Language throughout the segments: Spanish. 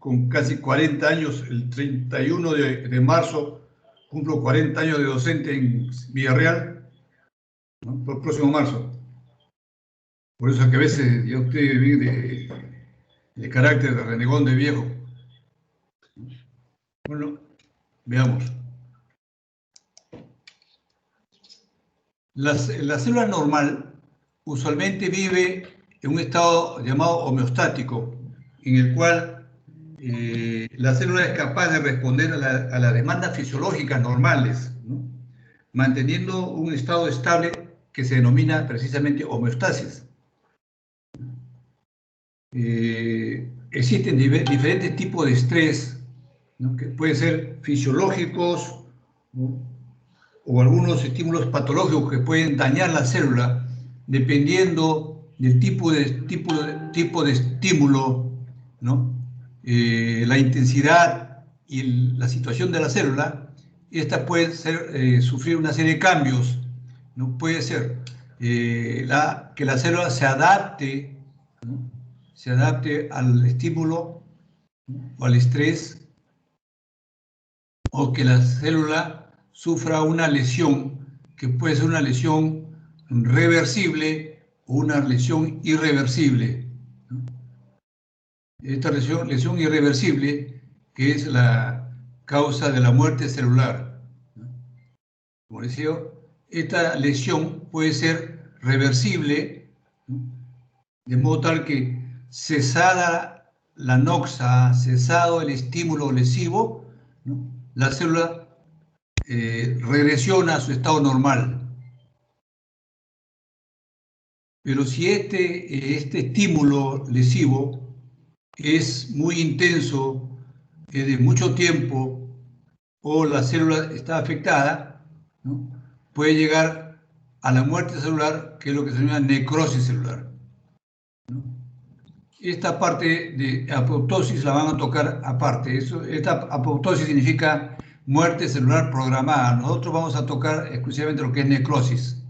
con casi 40 años, el 31 de marzo, cumplo 40 años de docente en Villarreal, ¿no? Por el próximo marzo. Por eso es que a veces yo estoy bien de carácter de renegón de viejo. Bueno, veamos. La célula normal usualmente vive en un estado llamado homeostático, en el cual la célula es capaz de responder a las demandas fisiológicas normales, ¿no? Manteniendo un estado estable que se denomina precisamente homeostasis. Existen diferentes tipos de estrés, ¿no? Que pueden ser fisiológicos, ¿no? O algunos estímulos patológicos que pueden dañar la célula, dependiendo del tipo de estímulo, ¿no? La intensidad y la situación de la célula. Esta puede sufrir una serie de cambios, ¿no? Puede ser que la célula se adapte, ¿no? Se adapte al estímulo, ¿no? O al estrés, o que la célula sufra una lesión, que puede ser una lesión reversible o una lesión irreversible. Esta lesión irreversible, que es la causa de la muerte celular. Como decía, esta lesión puede ser reversible, de modo tal que cesada la noxa, cesado el estímulo lesivo, ¿no? La célula regresiona a su estado normal. Pero si este estímulo lesivo es muy intenso, es de mucho tiempo, o la célula está afectada, ¿no? Puede llegar a la muerte celular, que es lo que se llama necrosis celular, ¿no? Esta parte de apoptosis la van a tocar aparte. Esta apoptosis significa muerte celular programada. Nosotros vamos a tocar exclusivamente lo que es necrosis.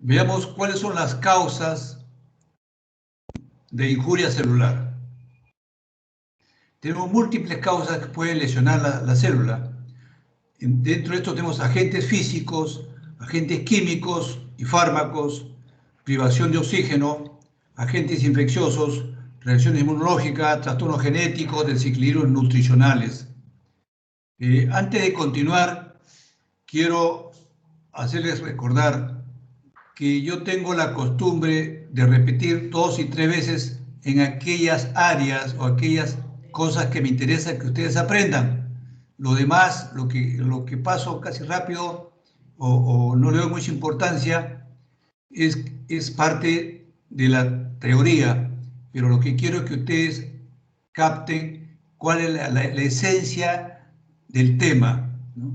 Veamos cuáles son las causas de injuria celular. Tenemos múltiples causas que pueden lesionar la célula. Dentro de esto tenemos agentes físicos, agentes químicos y fármacos, privación de oxígeno, agentes infecciosos, reacciones inmunológicas, trastornos genéticos, desequilibrios nutricionales. Antes de continuar, quiero hacerles recordar que yo tengo la costumbre de repetir 2 y 3 veces en aquellas áreas o aquellas cosas que me interesa que ustedes aprendan. Lo demás, lo que paso casi rápido o no le doy mucha importancia, es parte de la teoría, pero lo que quiero es que ustedes capten cuál es la esencia del tema, ¿no?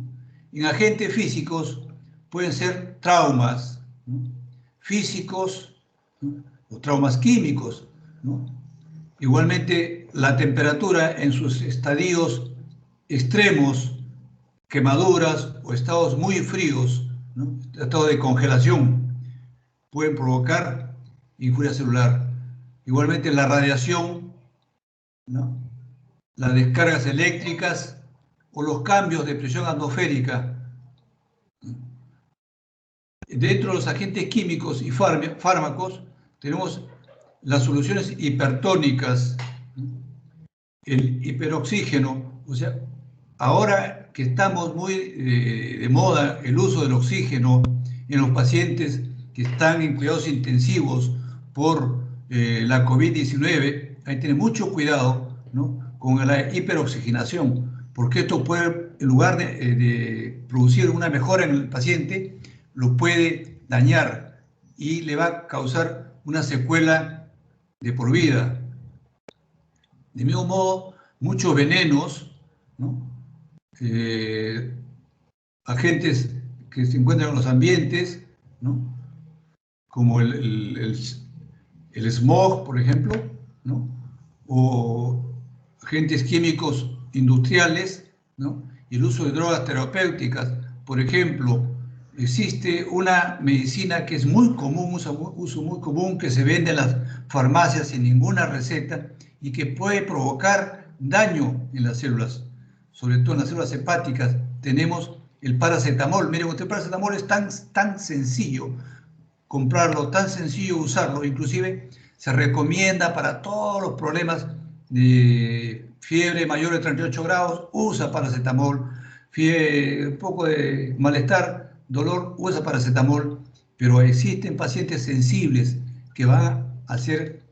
En agentes físicos pueden ser traumas, ¿no? Físicos, ¿no? O traumas químicos, ¿no? Igualmente, la temperatura en sus estadios extremos, quemaduras o estados muy fríos, ¿no? Estado de congelación, pueden provocar injuria celular. Igualmente, la radiación, ¿no? Las descargas eléctricas o los cambios de presión atmosférica. Dentro de los agentes químicos y fármacos tenemos las soluciones hipertónicas, el hiperoxígeno. O sea, ahora que estamos muy de moda el uso del oxígeno en los pacientes que están en cuidados intensivos por la COVID-19, hay que tener mucho cuidado, ¿no? Con la hiperoxigenación, porque esto puede, en lugar de producir una mejora en el paciente, lo puede dañar y le va a causar una secuela de por vida. De mismo modo, muchos venenos, ¿no? Agentes que se encuentran en los ambientes, ¿no? Como el smog, por ejemplo, ¿no? O agentes químicos industriales, ¿no? Y el uso de drogas terapéuticas, por ejemplo, existe una medicina que es muy común, uso muy común, que se vende en las farmacias sin ninguna receta y que puede provocar daño en las células, sobre todo en las células hepáticas. Tenemos el paracetamol. Miren, el paracetamol es tan sencillo comprarlo, tan sencillo usarlo, inclusive se recomienda para todos los problemas de fiebre mayor de 38 grados, usa paracetamol, un poco de malestar, dolor, usa paracetamol, pero existen pacientes sensibles que van a hacer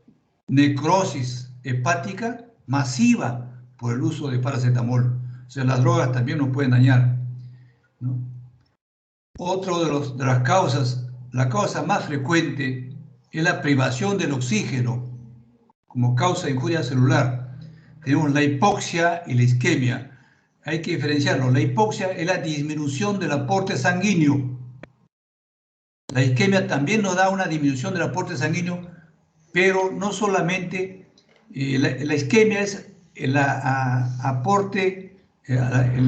necrosis hepática masiva por el uso de paracetamol. O sea, las drogas también nos pueden dañar, ¿no? Otro de las causas, la causa más frecuente es la privación del oxígeno como causa de injuria celular. Tenemos la hipoxia y la isquemia. Hay que diferenciarlo. La hipoxia es la disminución del aporte sanguíneo. La isquemia también nos da una disminución del aporte sanguíneo, pero no solamente la isquemia es la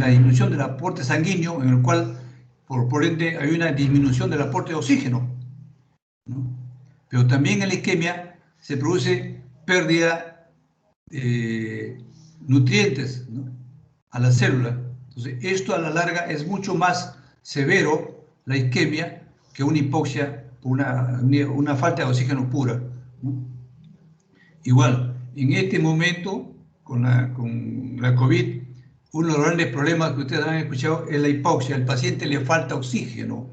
disminución del aporte sanguíneo, en el cual por ende hay una disminución del aporte de oxígeno, ¿no? Pero también en la isquemia se produce pérdida de nutrientes, ¿no?, a la célula. Entonces, esto a la larga es mucho más severo, la isquemia, que una hipoxia, una falta de oxígeno pura, ¿no? Igual, en este momento, con la COVID, uno de los grandes problemas que ustedes han escuchado es la hipoxia. Al paciente le falta oxígeno,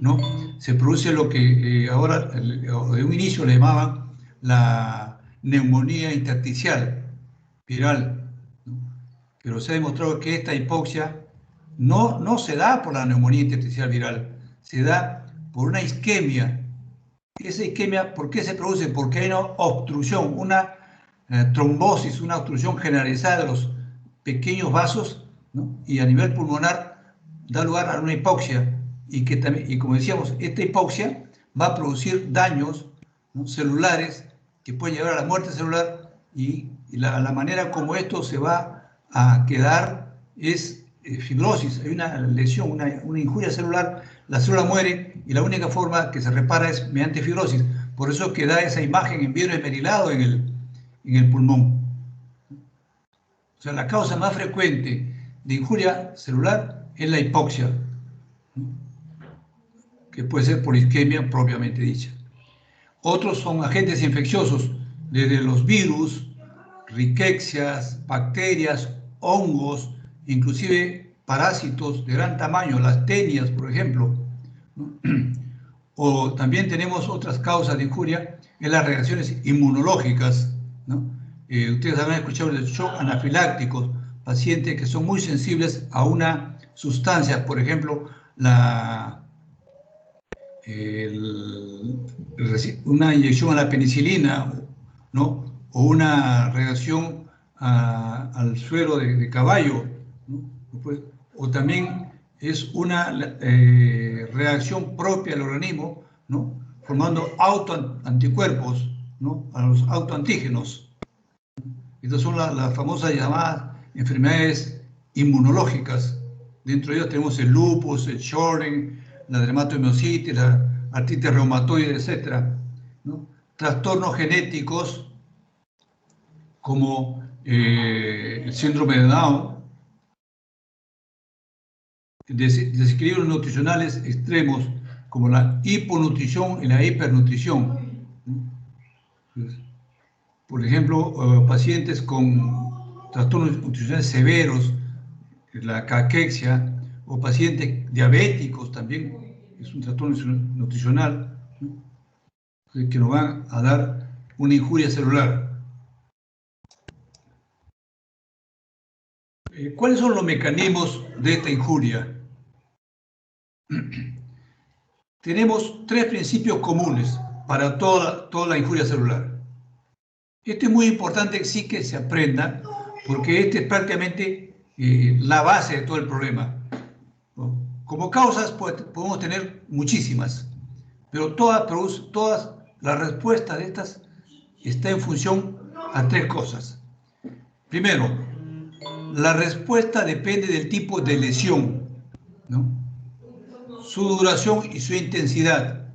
¿no? Se produce lo que ahora, de un inicio le llamaban la neumonía intersticial viral, ¿no? Pero se ha demostrado que esta hipoxia no se da por la neumonía intersticial viral, se da por una isquemia. Esa isquemia, ¿por qué se produce? Porque hay una obstrucción, una trombosis, una obstrucción generalizada de los pequeños vasos, ¿no? Y a nivel pulmonar da lugar a una hipoxia. Y como decíamos, esta hipoxia va a producir daños, ¿no?, celulares que pueden llevar a la muerte celular, y la manera como esto se va a quedar es fibrosis. Hay una lesión, una injuria celular, la célula muere y la única forma que se repara es mediante fibrosis. Por eso que da esa imagen en vidrio esmerilado en el pulmón. O sea, la causa más frecuente de injuria celular es la hipoxia, ¿no?, que puede ser por isquemia propiamente dicha. Otros son agentes infecciosos, desde los virus, riquecias, bacterias, hongos, inclusive parásitos de gran tamaño, las tenias, por ejemplo, ¿no? O también tenemos otras causas de injuria, en las reacciones inmunológicas, ¿no? Ustedes habrán escuchado el shock anafiláctico, pacientes que son muy sensibles a una sustancia, por ejemplo, una inyección a la penicilina, ¿no?, o una reacción al suero de caballo, ¿no? O también es una reacción propia del organismo, ¿no?, formando autoanticuerpos, ¿no?, a los autoantígenos. Estas son las famosas llamadas enfermedades inmunológicas. Dentro de ellas tenemos el lupus, el Sjögren, la dermatomiositis, la artritis reumatoide, etc., ¿no? Trastornos genéticos como el síndrome de Down, desequilibrios nutricionales extremos como la hiponutrición y la hipernutrición, ¿no? Por ejemplo, pacientes con trastornos nutricionales severos, la caquexia, o pacientes diabéticos también, es un trastorno nutricional, ¿no?, que nos van a dar una injuria celular. ¿Cuáles son los mecanismos de esta injuria? Tenemos tres principios comunes para toda la injuria celular. Esto es muy importante, sí, que se aprenda, porque este es prácticamente la base de todo el problema, ¿no? Como causas podemos tener muchísimas, pero todas la respuesta de estas está en función a tres cosas. Primero, la respuesta depende del tipo de lesión, ¿no? su duración y su intensidad,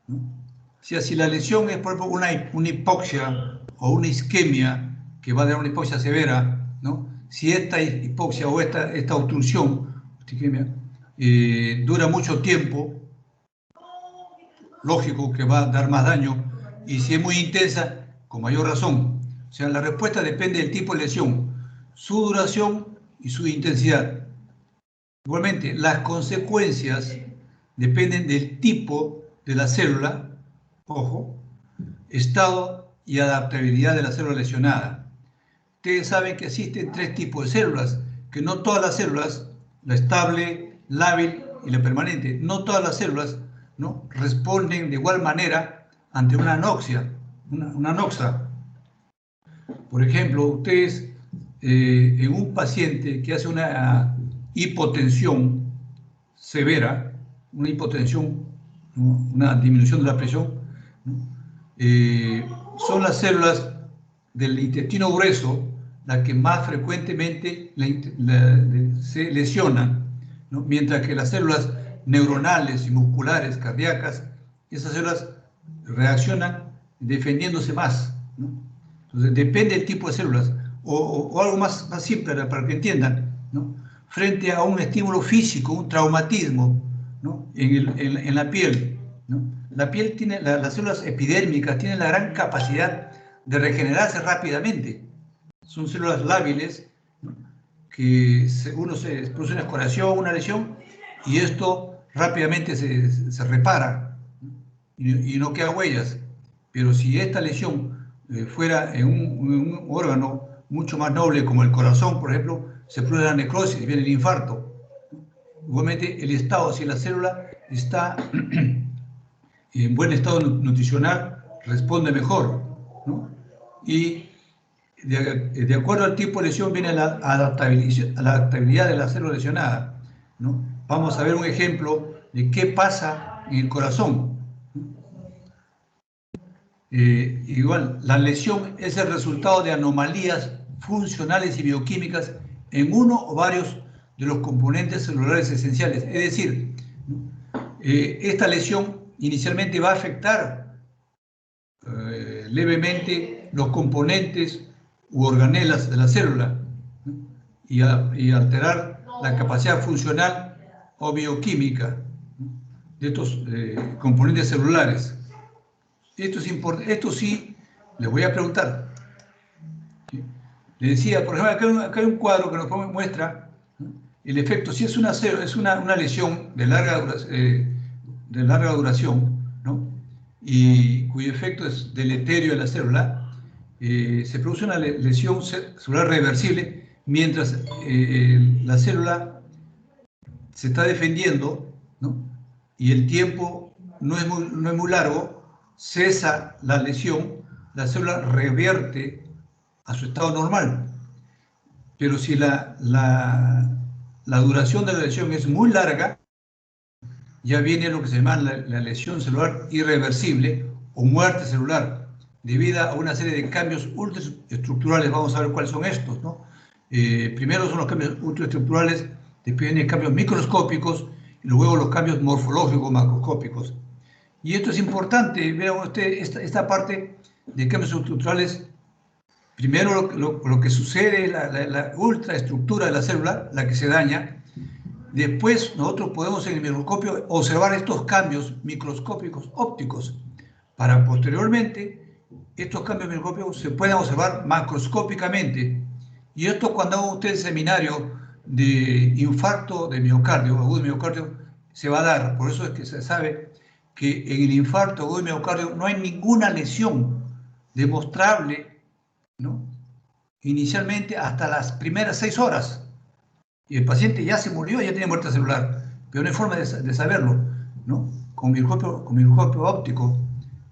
¿no? O sea, si la lesión es, por ejemplo, una hipoxia o una isquemia, que va a dar una hipoxia severa, ¿no? Si esta hipoxia o esta obstrucción, isquemia, dura mucho tiempo, lógico que va a dar más daño, y si es muy intensa, con mayor razón. O sea, la respuesta depende del tipo de lesión, su duración y su intensidad. Igualmente, las consecuencias dependen del tipo de la célula, ojo, estado y adaptabilidad de la célula lesionada. Ustedes saben que existen 3 tipos de células, que no todas las células, la estable, la hábil y la permanente, no todas las células, ¿no?, responden de igual manera ante una anoxia, una anoxa. Por ejemplo, ustedes en un paciente que hace una hipotensión severa, una hipotensión, ¿no?, una disminución de la presión, ¿no?, son las células del intestino grueso las que más frecuentemente se lesionan, ¿no?, mientras que las células neuronales y musculares, cardíacas, esas células reaccionan defendiéndose más, ¿no? Entonces, depende del tipo de células, o algo más simple para que entiendan, ¿no? Frente a un estímulo físico, un traumatismo, ¿no?, en la piel, ¿no? La piel tiene, las células epidérmicas tienen la gran capacidad de regenerarse rápidamente. Son células lábiles, ¿no?, que uno se produce una escoración, una lesión, y esto rápidamente se repara, ¿no?, y no queda huellas. Pero si esta lesión fuera en un órgano mucho más noble como el corazón, por ejemplo, se produce la necrosis y viene el infarto. Igualmente, el estado, si la célula está en buen estado nutricional, responde mejor, ¿no? Y de acuerdo al tipo de lesión viene la adaptabilidad de la célula lesionada, ¿no? Vamos a ver un ejemplo de qué pasa en el corazón. Igual, la lesión es el resultado de anomalías funcionales y bioquímicas en uno o varios de los componentes celulares esenciales. Es decir, esta lesión inicialmente va a afectar levemente los componentes u organelas de la célula, ¿no?, y alterar la capacidad funcional o bioquímica, ¿no?, de estos componentes celulares. Esto es importante. Esto sí, les voy a preguntar, ¿sí? Les decía, por ejemplo, acá hay un cuadro que nos muestra, ¿no?, el efecto. Si es una lesión de larga duración, ¿no?, y cuyo efecto es deleterio en la célula, se produce una lesión celular reversible mientras la célula se está defendiendo, ¿no?, y el tiempo no es muy largo, cesa la lesión, la célula revierte a su estado normal. Pero si la duración de la lesión es muy larga, ya viene lo que se llama la lesión celular irreversible o muerte celular, debido a una serie de cambios ultraestructurales. Vamos a ver cuáles son estos, ¿no? Primero son los cambios ultraestructurales, después vienen cambios microscópicos y luego los cambios morfológicos macroscópicos. Y esto es importante, vean ustedes esta parte de cambios estructurales. Primero lo que sucede, la ultraestructura de la célula, la que se daña. Después nosotros podemos en el microscopio observar estos cambios microscópicos ópticos, para posteriormente estos cambios microscópicos se puedan observar macroscópicamente. Y esto, cuando hagan ustedes el seminario de infarto de miocardio, agudo de miocardio, se va a dar. Por eso es que se sabe que en el infarto agudo de miocardio no hay ninguna lesión demostrable, ¿no?, inicialmente hasta las primeras 6 horas. Y el paciente ya se murió, ya tiene muerte celular, pero no hay forma de saberlo, ¿no? Con microscopio óptico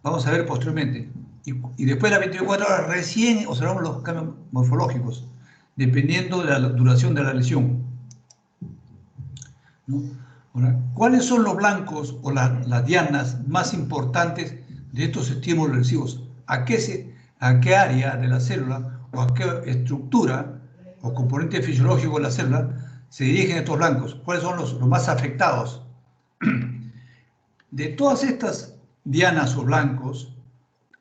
vamos a ver posteriormente. Y después de las 24 horas recién observamos los cambios morfológicos, dependiendo de la duración de la lesión, ¿no? Ahora, ¿cuáles son los blancos o las dianas más importantes de estos estímulos lesivos? ¿A qué área de la célula o a qué estructura o componente fisiológico de la célula se dirigen estos blancos? ¿Cuáles son los más afectados? De todas estas dianas o blancos,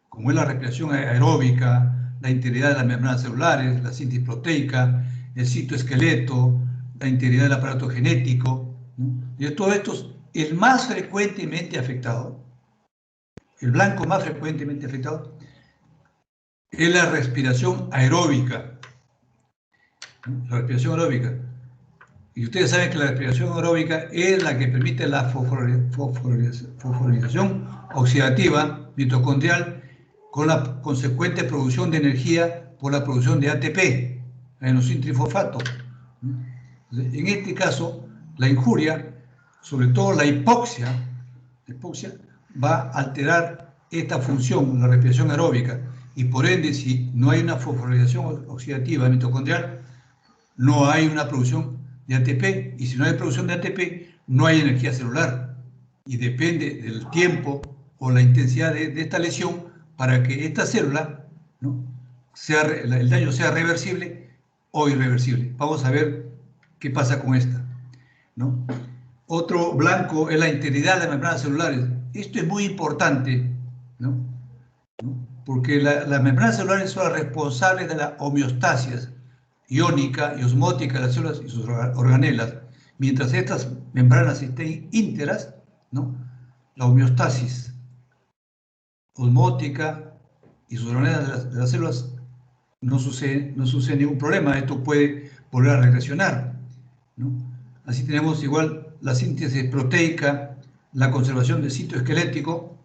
como es la respiración aeróbica, la integridad de las membranas celulares, la síntesis proteica, el citoesqueleto, la integridad del aparato genético, ¿no? Y de todos estos, el más frecuentemente afectado, el blanco más frecuentemente afectado, es la respiración aeróbica. La respiración aeróbica. Y ustedes saben que la respiración aeróbica es la que permite la fosforilación oxidativa mitocondrial con la consecuente producción de energía por la producción de ATP, adenosín-trifosfato. En este caso, la injuria, sobre todo la hipoxia va a alterar esta función, la respiración aeróbica, y por ende, si no hay una fosforilación oxidativa mitocondrial, no hay una producción de ATP, y si no hay producción de ATP, no hay energía celular, y depende del tiempo o la intensidad de esta lesión para que esta célula, ¿no?, el daño sea reversible o irreversible. Vamos a ver qué pasa con esta, ¿no? Otro blanco es la integridad de las membranas celulares. Esto es muy importante, ¿no? Porque las membranas celulares son las responsables de la homeostasis iónica y osmótica de las células y sus organelas. Mientras estas membranas estén íntegras, ¿no?, la homeostasis osmótica y sus organelas de las células no sucede ningún problema. Esto puede volver a regresionar, ¿no? Así tenemos igual la síntesis proteica, la conservación del citoesqueleto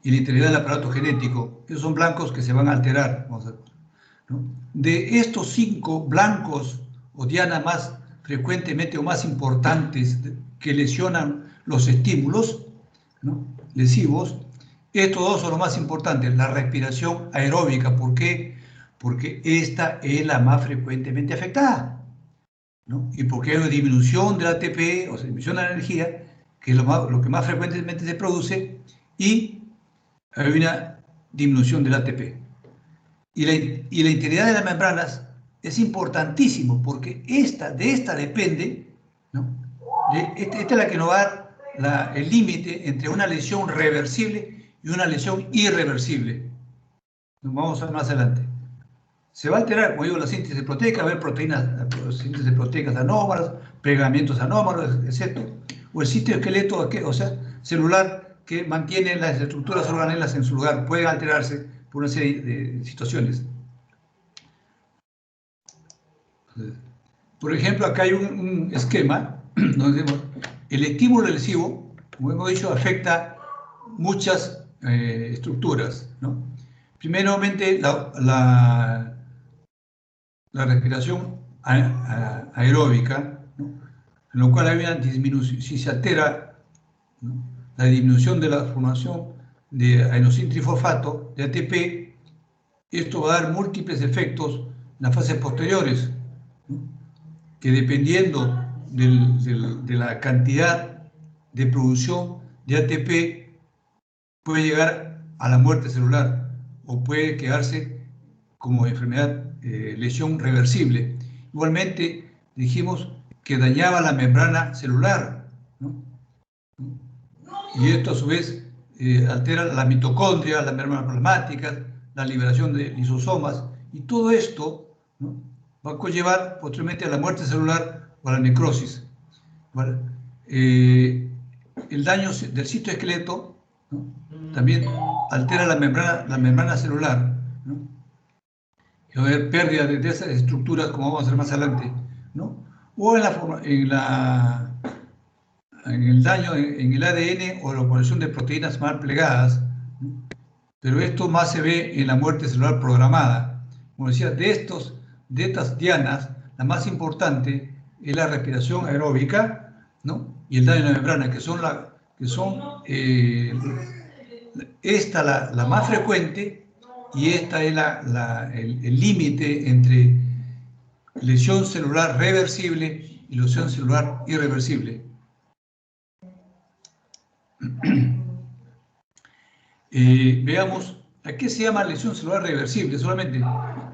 y la integridad del aparato genético. Esos son blancos que se van a alterar. Vamos a ver, ¿no? De estos 5 blancos o dianas más frecuentemente o más importantes que lesionan los estímulos, ¿no?, lesivos, estos 2 son los más importantes. La respiración aeróbica. ¿Por qué? Porque esta es la más frecuentemente afectada, ¿no? Y porque hay una disminución del ATP, o sea, disminución de la energía, que es lo que más frecuentemente se produce, y hay una disminución del ATP. Y la integridad de las membranas es importantísimo, porque de esta depende, ¿no?, esta es la que nos va a dar el límite entre una lesión reversible y una lesión irreversible. Nos vamos a ver más adelante. Se va a alterar, como digo, la síntesis proteica, va a haber síntesis proteicas anómalas, plegamientos anómalos, etc. O el citoesqueleto, o sea, celular, que mantiene las estructuras organelas en su lugar, puede alterarse por una serie de situaciones. Por ejemplo, acá hay un esquema donde vemos el estímulo lesivo, como hemos dicho, afecta muchas estructuras, ¿no? Primeramente, la respiración aeróbica, ¿no?, en lo cual hay una disminución, si se altera, ¿no?, la disminución de la formación de adenosín-trifosfato, de ATP, esto va a dar múltiples efectos en las fases posteriores, ¿no?, que dependiendo de la cantidad de producción de ATP puede llegar a la muerte celular o puede quedarse como enfermedad, lesión reversible. Igualmente dijimos que dañaba la membrana celular, ¿no?, y esto a su vez altera la mitocondria, las membranas plasmáticas, la liberación de lisosomas, y todo esto, ¿no?, va a conllevar posteriormente a la muerte celular o a la necrosis, ¿vale? El daño del citoesqueleto, ¿no?, también altera la membrana celular, ¿no?, y va a haber pérdida de esas estructuras, como vamos a ver más adelante, ¿no? O en el daño en el ADN o la formación de proteínas mal plegadas, ¿no? Pero esto más se ve en la muerte celular programada. Como decía, de estas dianas, la más importante es la respiración aeróbica, ¿no?, y el daño de la membrana, que son esta la más frecuente, y esta es el límite entre lesión celular reversible y lesión celular irreversible. Veamos, ¿a qué se llama lesión celular reversible? Solamente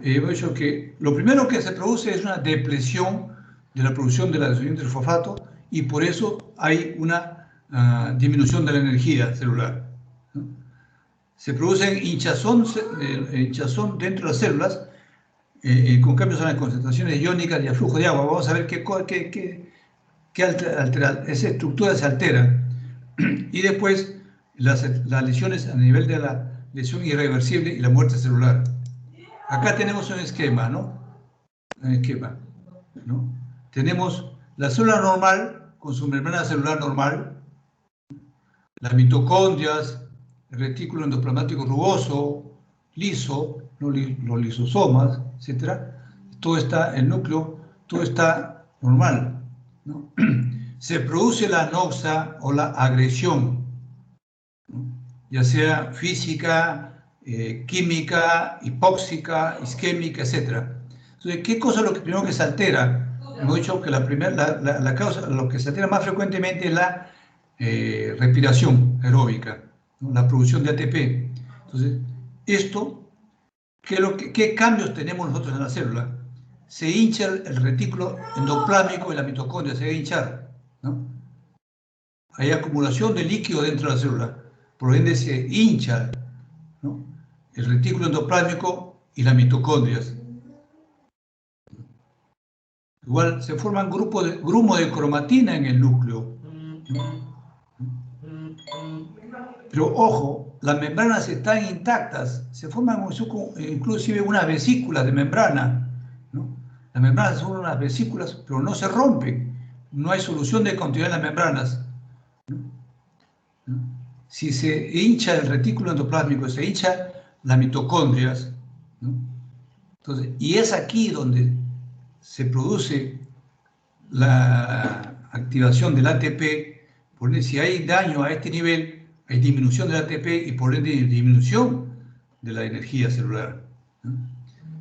hemos dicho que lo primero que se produce es una depresión de la producción del adenosín-trifosfato y por eso hay una disminución de la energía celular, ¿no? Se produce hinchazón dentro de las células con cambios en las concentraciones iónicas y el flujo de agua. Vamos a ver qué esa estructura se altera. Y después las lesiones a nivel de la lesión irreversible y la muerte celular. Acá tenemos un esquema, ¿no? Un esquema, ¿no? Tenemos la célula normal con su membrana celular normal, las mitocondrias, el retículo endoplasmático rugoso, liso, los lisosomas, etc. Todo está, el núcleo, todo está normal, ¿no? Se produce la anoxa o la agresión, ¿no? Ya sea física, química, hipóxica, isquémica, etc. Entonces, ¿qué cosa es lo que primero que se altera? Hemos dicho que la causa, lo que se altera más frecuentemente es la respiración aeróbica, ¿no? La producción de ATP. Entonces, esto, ¿qué cambios tenemos nosotros en la célula? Se hincha el retículo endoplásmico y la mitocondria se debe hinchar, ¿no? Hay acumulación de líquido dentro de la célula, por ende se hincha, ¿no? El retículo endoplásmico y las mitocondrias. Igual se forman grumos de cromatina en el núcleo, ¿no? Pero ojo, las membranas están intactas, se forman inclusive unas vesículas de membrana, ¿no? Las membranas son unas vesículas, pero no se rompen, no hay solución de continuidad en las membranas, ¿no? Si se hincha el retículo endoplásmico, se hincha las mitocondrias, ¿no? Entonces, y es aquí donde se produce la activación del ATP, por ende, si hay daño a este nivel, hay disminución del ATP y por ende disminución de la energía celular, ¿no?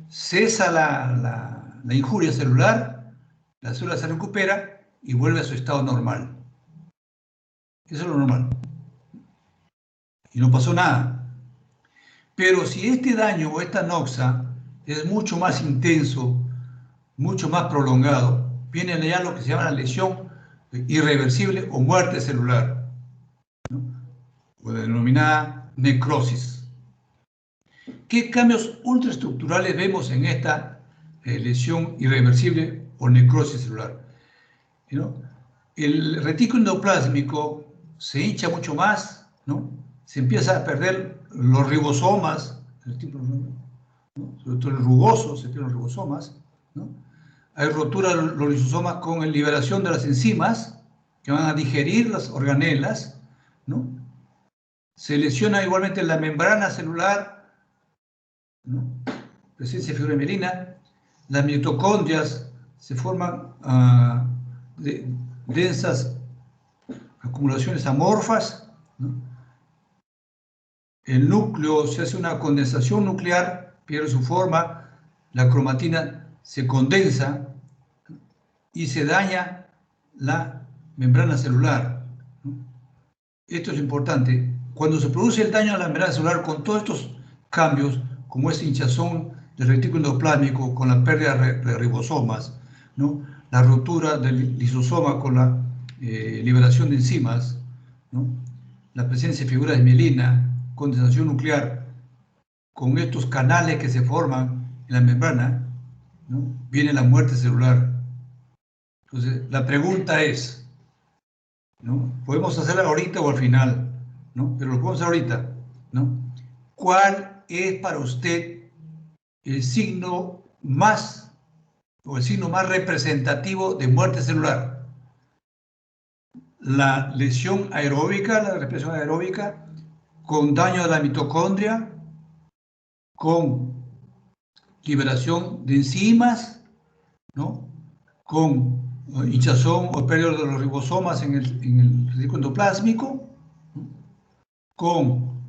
Cesa la injuria celular, la célula se recupera y vuelve a su estado normal. Eso es lo normal. Y no pasó nada. Pero si este daño o esta anoxa es mucho más intenso, mucho más prolongado, viene ya lo que se llama la lesión irreversible o muerte celular, ¿no? O denominada necrosis. ¿Qué cambios ultraestructurales vemos en esta lesión irreversible o necrosis celular? ¿No? El retículo endoplásmico se hincha mucho más, ¿no? Se empieza a perder los ribosomas, ¿no? Sobre todo el rugoso, se pierden los ribosomas, ¿no? Hay rotura de los lisosomas con liberación de las enzimas que van a digerir las organelas, ¿no? Se lesiona igualmente la membrana celular, ¿no? Presencia de fibra de mielina, las mitocondrias se forman densas acumulaciones amorfas, ¿no? El núcleo se hace una condensación nuclear, pierde su forma, la cromatina se condensa y se daña la membrana celular, ¿no? Esto es importante. Cuando se produce el daño a la membrana celular con todos estos cambios, como esta hinchazón del retículo endoplásmico con la pérdida de ribosomas, ¿no? La ruptura del lisosoma con la liberación de enzimas, ¿no? La presencia de figuras de mielina, condensación nuclear, con estos canales que se forman en la membrana, ¿no? Viene la muerte celular. Entonces, la pregunta es, ¿no? Podemos hacerla ahorita o al final, ¿no? Pero lo podemos hacer ahorita, ¿no? ¿Cuál es para usted el signo más o el signo más representativo de muerte celular? La lesión aeróbica, la respiración aeróbica, con daño de la mitocondria, con liberación de enzimas, ¿no? Con hinchazón o pérdida de los ribosomas en el retículo endoplásmico, ¿no? Con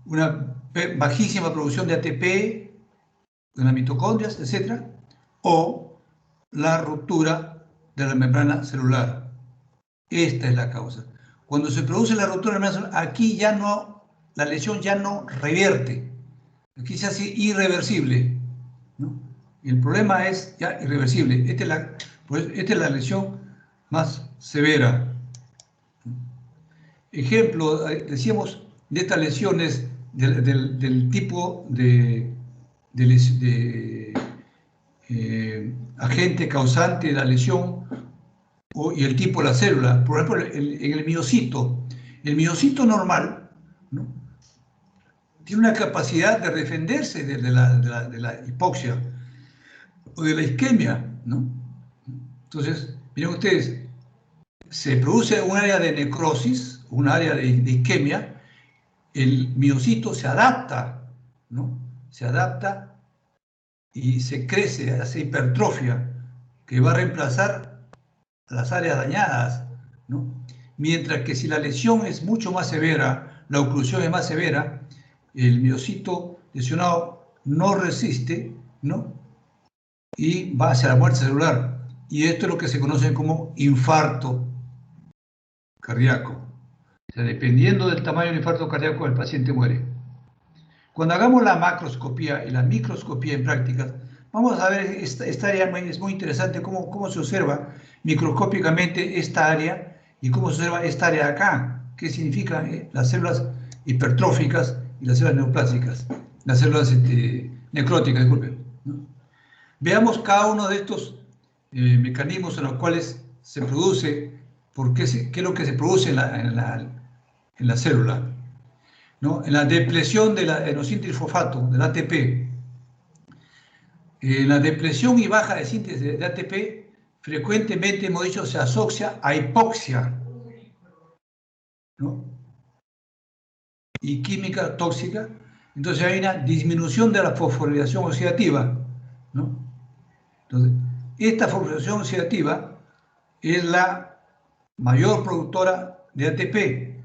una bajísima producción de ATP en las mitocondrias, etc. O la ruptura de la membrana celular. Esta es la causa. Cuando se produce la ruptura de la membrana celular, aquí ya no, la lesión ya no revierte. Aquí se hace irreversible, ¿no? El problema es ya irreversible. Esta es la lesión más severa. Ejemplo, decíamos, de estas lesiones del tipo de agente causante de la lesión y el tipo de la célula. Por ejemplo, en el miocito normal, ¿no?, tiene una capacidad de defenderse de la hipoxia o de la isquemia, ¿no? Entonces, miren ustedes, se produce un área de necrosis, un área de isquemia, el miocito se adapta, ¿no? Se adapta y se crece, hace hipertrofia, que va a reemplazar las áreas dañadas, ¿no? Mientras que si la lesión es mucho más severa, la oclusión es más severa, el miocito lesionado no resiste, ¿no?, y va hacia la muerte celular. Y esto es lo que se conoce como infarto cardíaco. O sea, dependiendo del tamaño del infarto cardíaco, el paciente muere. Cuando hagamos la macroscopía y la microscopía en prácticas, vamos a ver esta área, es muy interesante cómo se observa microscópicamente esta área y cómo se observa esta área acá. ¿Qué significan las células hipertróficas y las células neoplásicas? Las células necróticas, disculpen, ¿no? Veamos cada uno de estos mecanismos en los cuales se produce, qué es lo que se produce en la célula, ¿no? En la depresión del adenosíntrifosfato, del ATP. En la depresión y baja de síntesis de ATP, frecuentemente, hemos dicho, se asocia a hipoxia, ¿no?, y química tóxica. Entonces hay una disminución de la fosforilación oxidativa, ¿no? Entonces, esta fosforilación oxidativa es la mayor productora de ATP.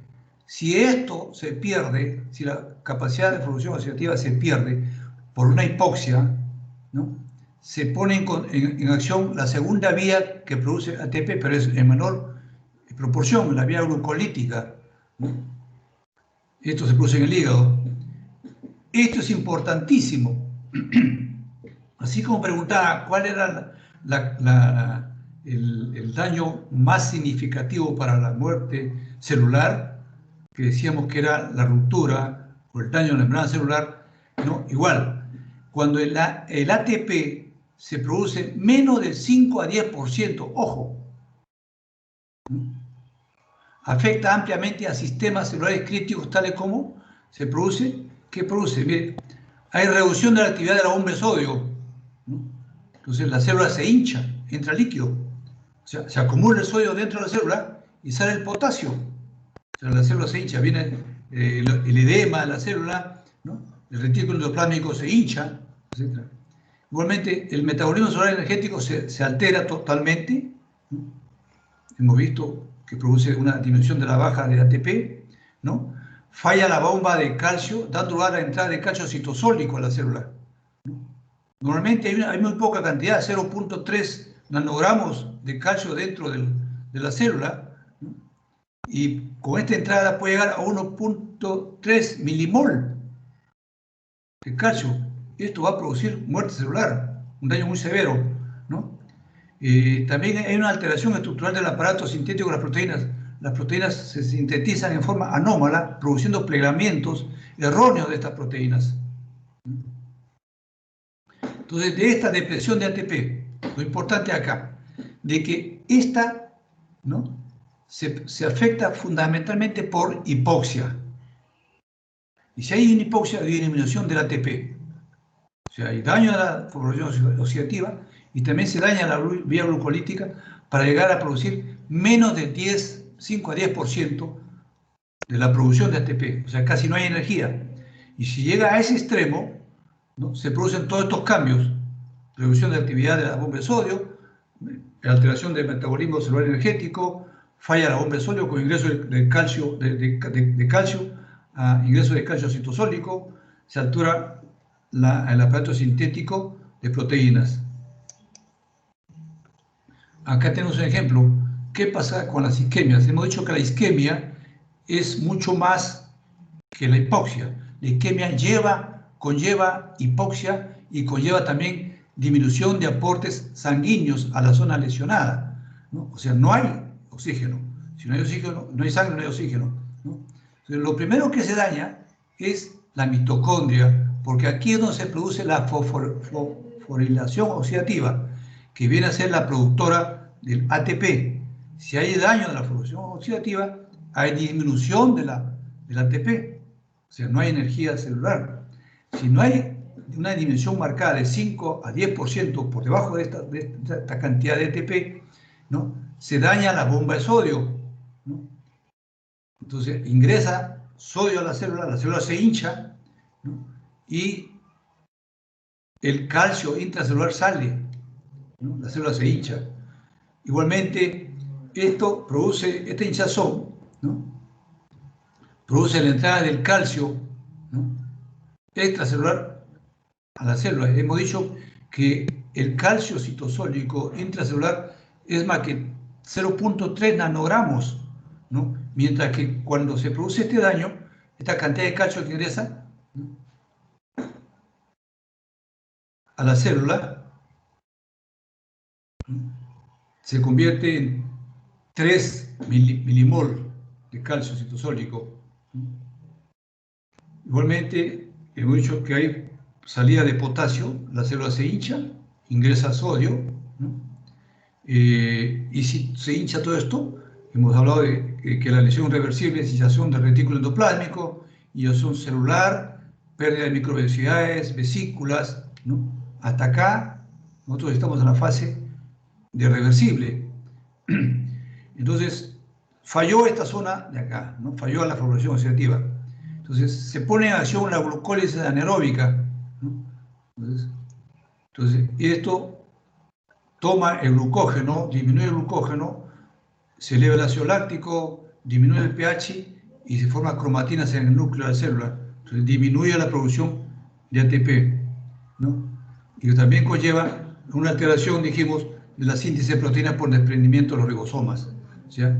Si esto se pierde, si la capacidad de fosforilación oxidativa se pierde por una hipoxia, ¿no?, se pone en acción la segunda vía que produce ATP, pero es en menor proporción, la vía glucolítica, ¿no? Esto se produce en el hígado. Esto es importantísimo. Así como preguntaba cuál era el daño más significativo para la muerte celular, que decíamos que era la ruptura o el daño de la membrana celular, ¿no? Igual, cuando el ATP se produce menos del 5 a 10%, ojo, ¿no?, afecta ampliamente a sistemas celulares críticos tales como se produce, ¿qué produce? Mire, hay reducción de la actividad de la bomba de sodio, ¿no? Entonces la célula se hincha, entra líquido, o sea, se acumula el sodio dentro de la célula y sale el potasio. O sea, la célula se hincha, viene el edema de la célula, ¿no?, el retículo endoplasmático se hincha, etc. Igualmente, el metabolismo celular energético se altera totalmente, ¿no? Hemos visto que produce una disminución de la baja de ATP, ¿no? Falla la bomba de calcio, dando lugar a la entrada de calcio citosólico a la célula, ¿no? Normalmente hay muy poca cantidad, 0.3 nanogramos de calcio dentro de la célula, ¿no?, y con esta entrada puede llegar a 1.3 milimol de calcio. Esto va a producir muerte celular, un daño muy severo, ¿no? También hay una alteración estructural del aparato sintético de las proteínas. Las proteínas se sintetizan en forma anómala, produciendo plegamientos erróneos de estas proteínas. Entonces, de esta depresión de ATP, lo importante acá, de que esta, ¿no?, se afecta fundamentalmente por hipoxia. Y si hay una hipoxia, hay disminución del ATP. O sea, hay daño a la fosforilación oxidativa y también se daña la vía glucolítica para llegar a producir menos de 5 a 10% de la producción de ATP. O sea, casi no hay energía. Y si llega a ese extremo, ¿no?, se producen todos estos cambios: reducción de actividad de la bomba de sodio, alteración del metabolismo celular energético, falla la bomba de sodio con ingreso de calcio, ingreso de calcio citosólico, se altura el aparato sintético de proteínas. Acá tenemos un ejemplo. ¿Qué pasa con las isquemias? Hemos dicho que la isquemia es mucho más que la hipoxia. La isquemia conlleva hipoxia y conlleva también disminución de aportes sanguíneos a la zona lesionada. ¿no? O sea, no hay oxígeno. Si no hay oxígeno, no hay sangre, no hay oxígeno, ¿no? Entonces, lo primero que se daña es la mitocondria, porque aquí es donde se produce la fosforilación oxidativa, que viene a ser la productora del ATP. Si hay daño de la fosforilación oxidativa, hay disminución del ATP, o sea, no hay energía celular. Si no hay una disminución marcada de 5 a 10% por debajo de esta cantidad de ATP, ¿no? Se daña la bomba de sodio, ¿no? Entonces ingresa sodio a la célula se hincha, ¿no? Y el calcio intracelular sale, ¿no? La célula se hincha. Igualmente, esto produce, esta hinchazón, ¿no? Produce la entrada del calcio, ¿no? Extracelular a la célula. Hemos dicho que el calcio citosólico intracelular es más que 0.3 nanogramos, ¿no? Mientras que cuando se produce este daño, esta cantidad de calcio que ingresa, ¿no?, a la célula, ¿no?, se convierte en 3 milimol de calcio citosólico, ¿no? Igualmente, hemos dicho que hay salida de potasio, la célula se hincha, ingresa sodio, ¿no? Y si se hincha todo esto, hemos hablado de que la lesión irreversible es hinchazón del retículo endoplásmico, hinchazón celular, pérdida de microvellosidades, vesículas, ¿no? Hasta acá nosotros estamos en la fase de reversible. Entonces, falló esta zona de acá, ¿no? Falló la fosforilación oxidativa. Entonces, se pone en acción la glucólisis anaeróbica, ¿no? Entonces, esto toma el glucógeno, disminuye el glucógeno, se eleva el ácido láctico, disminuye el pH y se forman cromatinas en el núcleo de la célula. Entonces, disminuye la producción de ATP, ¿no? Y también conlleva una alteración, dijimos, de la síntesis de proteínas por desprendimiento de los ribosomas. O sea,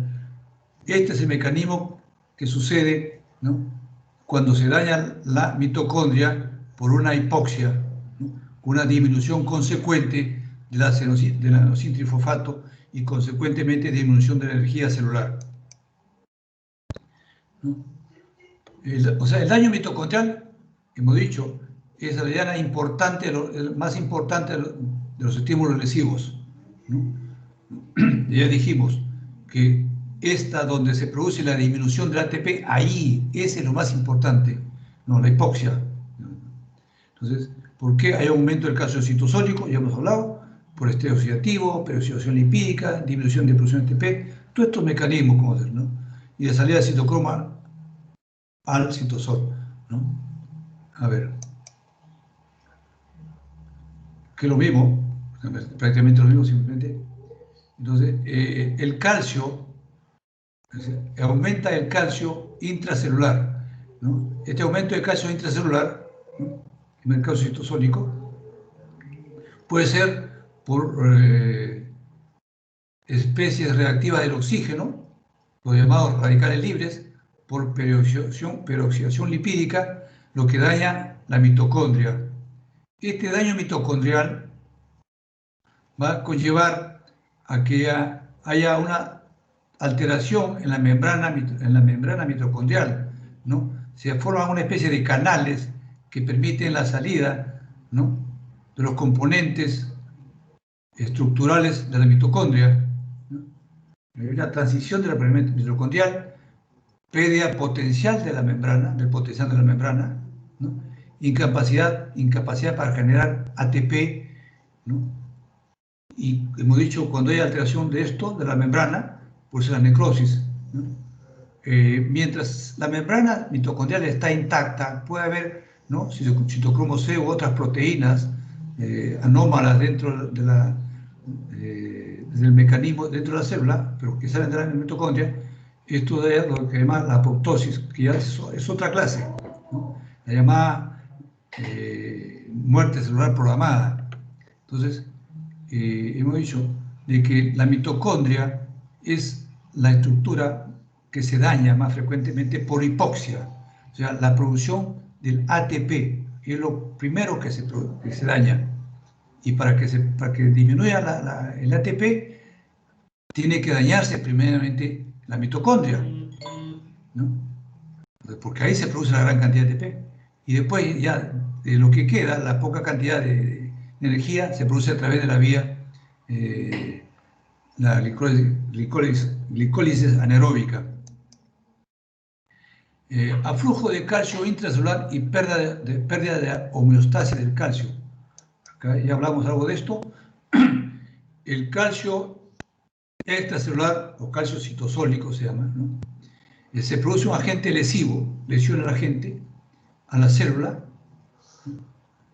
este es el mecanismo que sucede, ¿no?, cuando se daña la mitocondria por una hipoxia, ¿no?, una disminución consecuente de la adenosín-trifosfato y consecuentemente disminución de la energía celular, ¿no? O sea, el daño mitocondrial, hemos dicho, es la diana importante, el más importante de los estímulos lesivos, ¿no? Ya dijimos que esta donde se produce la disminución del ATP, ahí, ese es lo más importante, no, la hipoxia. Entonces, ¿por qué hay aumento del calcio citosólico? Ya hemos hablado, por estrés oxidativo, peroxidación lipídica, disminución de producción de ATP, todos estos mecanismos, como hacer, ¿no? Y la salida de citocroma al citosol, ¿no? A ver, que es lo mismo, prácticamente lo mismo, simplemente. Entonces, el calcio, aumenta el calcio intracelular, ¿no? Este aumento de calcio intracelular, ¿no?, en el calcio citosólico, puede ser por especies reactivas del oxígeno, los llamados radicales libres, por peroxidación lipídica, lo que daña la mitocondria. Este daño mitocondrial va a conllevar a que haya una alteración en la membrana mitocondrial, ¿no? Se forman una especie de canales que permiten la salida, ¿no?, de los componentes estructurales de la mitocondria, ¿no? Hay una transición de la membrana mitocondrial, pérdida potencial de la membrana, del potencial de la membrana, ¿no?, incapacidad para generar ATP, ¿no? Y hemos dicho, cuando hay alteración de esto, de la membrana, pues la necrosis, ¿no? Mientras la membrana mitocondrial está intacta, puede haber, ¿no?, citocromo C u otras proteínas anómalas dentro del mecanismo, dentro de la célula, pero que salen de la mitocondria. Esto es lo que llama la apoptosis, que ya es otra clase, ¿no?, la llamada muerte celular programada. Entonces, hemos dicho de que la mitocondria es la estructura que se daña más frecuentemente por hipoxia, o sea, la producción del ATP es lo primero que se daña. Y para que disminuya el ATP, tiene que dañarse primeramente la mitocondria, ¿no? Porque ahí se produce la gran cantidad de ATP. Y después ya de lo que queda, la poca cantidad de energía se produce a través de la vía, la glicólisis anaeróbica. Aflujo de calcio intracelular y pérdida de homeostasis del calcio. Acá ya hablamos algo de esto. El calcio extracelular o calcio citosólico se llama, ¿no? Se produce un agente lesivo, lesiona al agente, a la célula.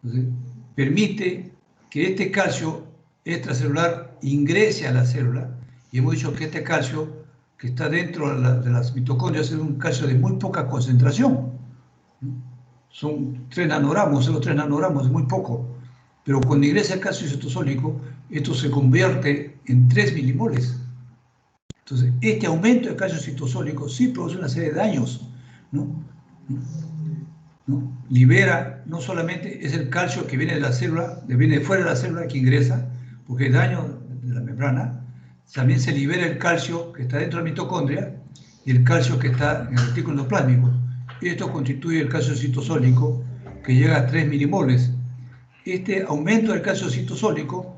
Entonces, permite que este calcio extracelular ingrese a la célula, y hemos dicho que este calcio que está dentro de las mitocondrias es un calcio de muy poca concentración. Son 3 nanogramos, los 3 nanogramos es muy poco, pero cuando ingresa el calcio citosólico, esto se convierte en 3 milimoles. Entonces, este aumento de calcio citosólico sí produce una serie de daños, ¿no? Libera, no solamente es el calcio que viene de la célula, que viene de fuera de la célula que ingresa, porque hay daño de la membrana, también se libera el calcio que está dentro de la mitocondria y el calcio que está en el retículo endoplásmico. Y esto constituye el calcio citosólico que llega a 3 milimoles. Este aumento del calcio citosólico,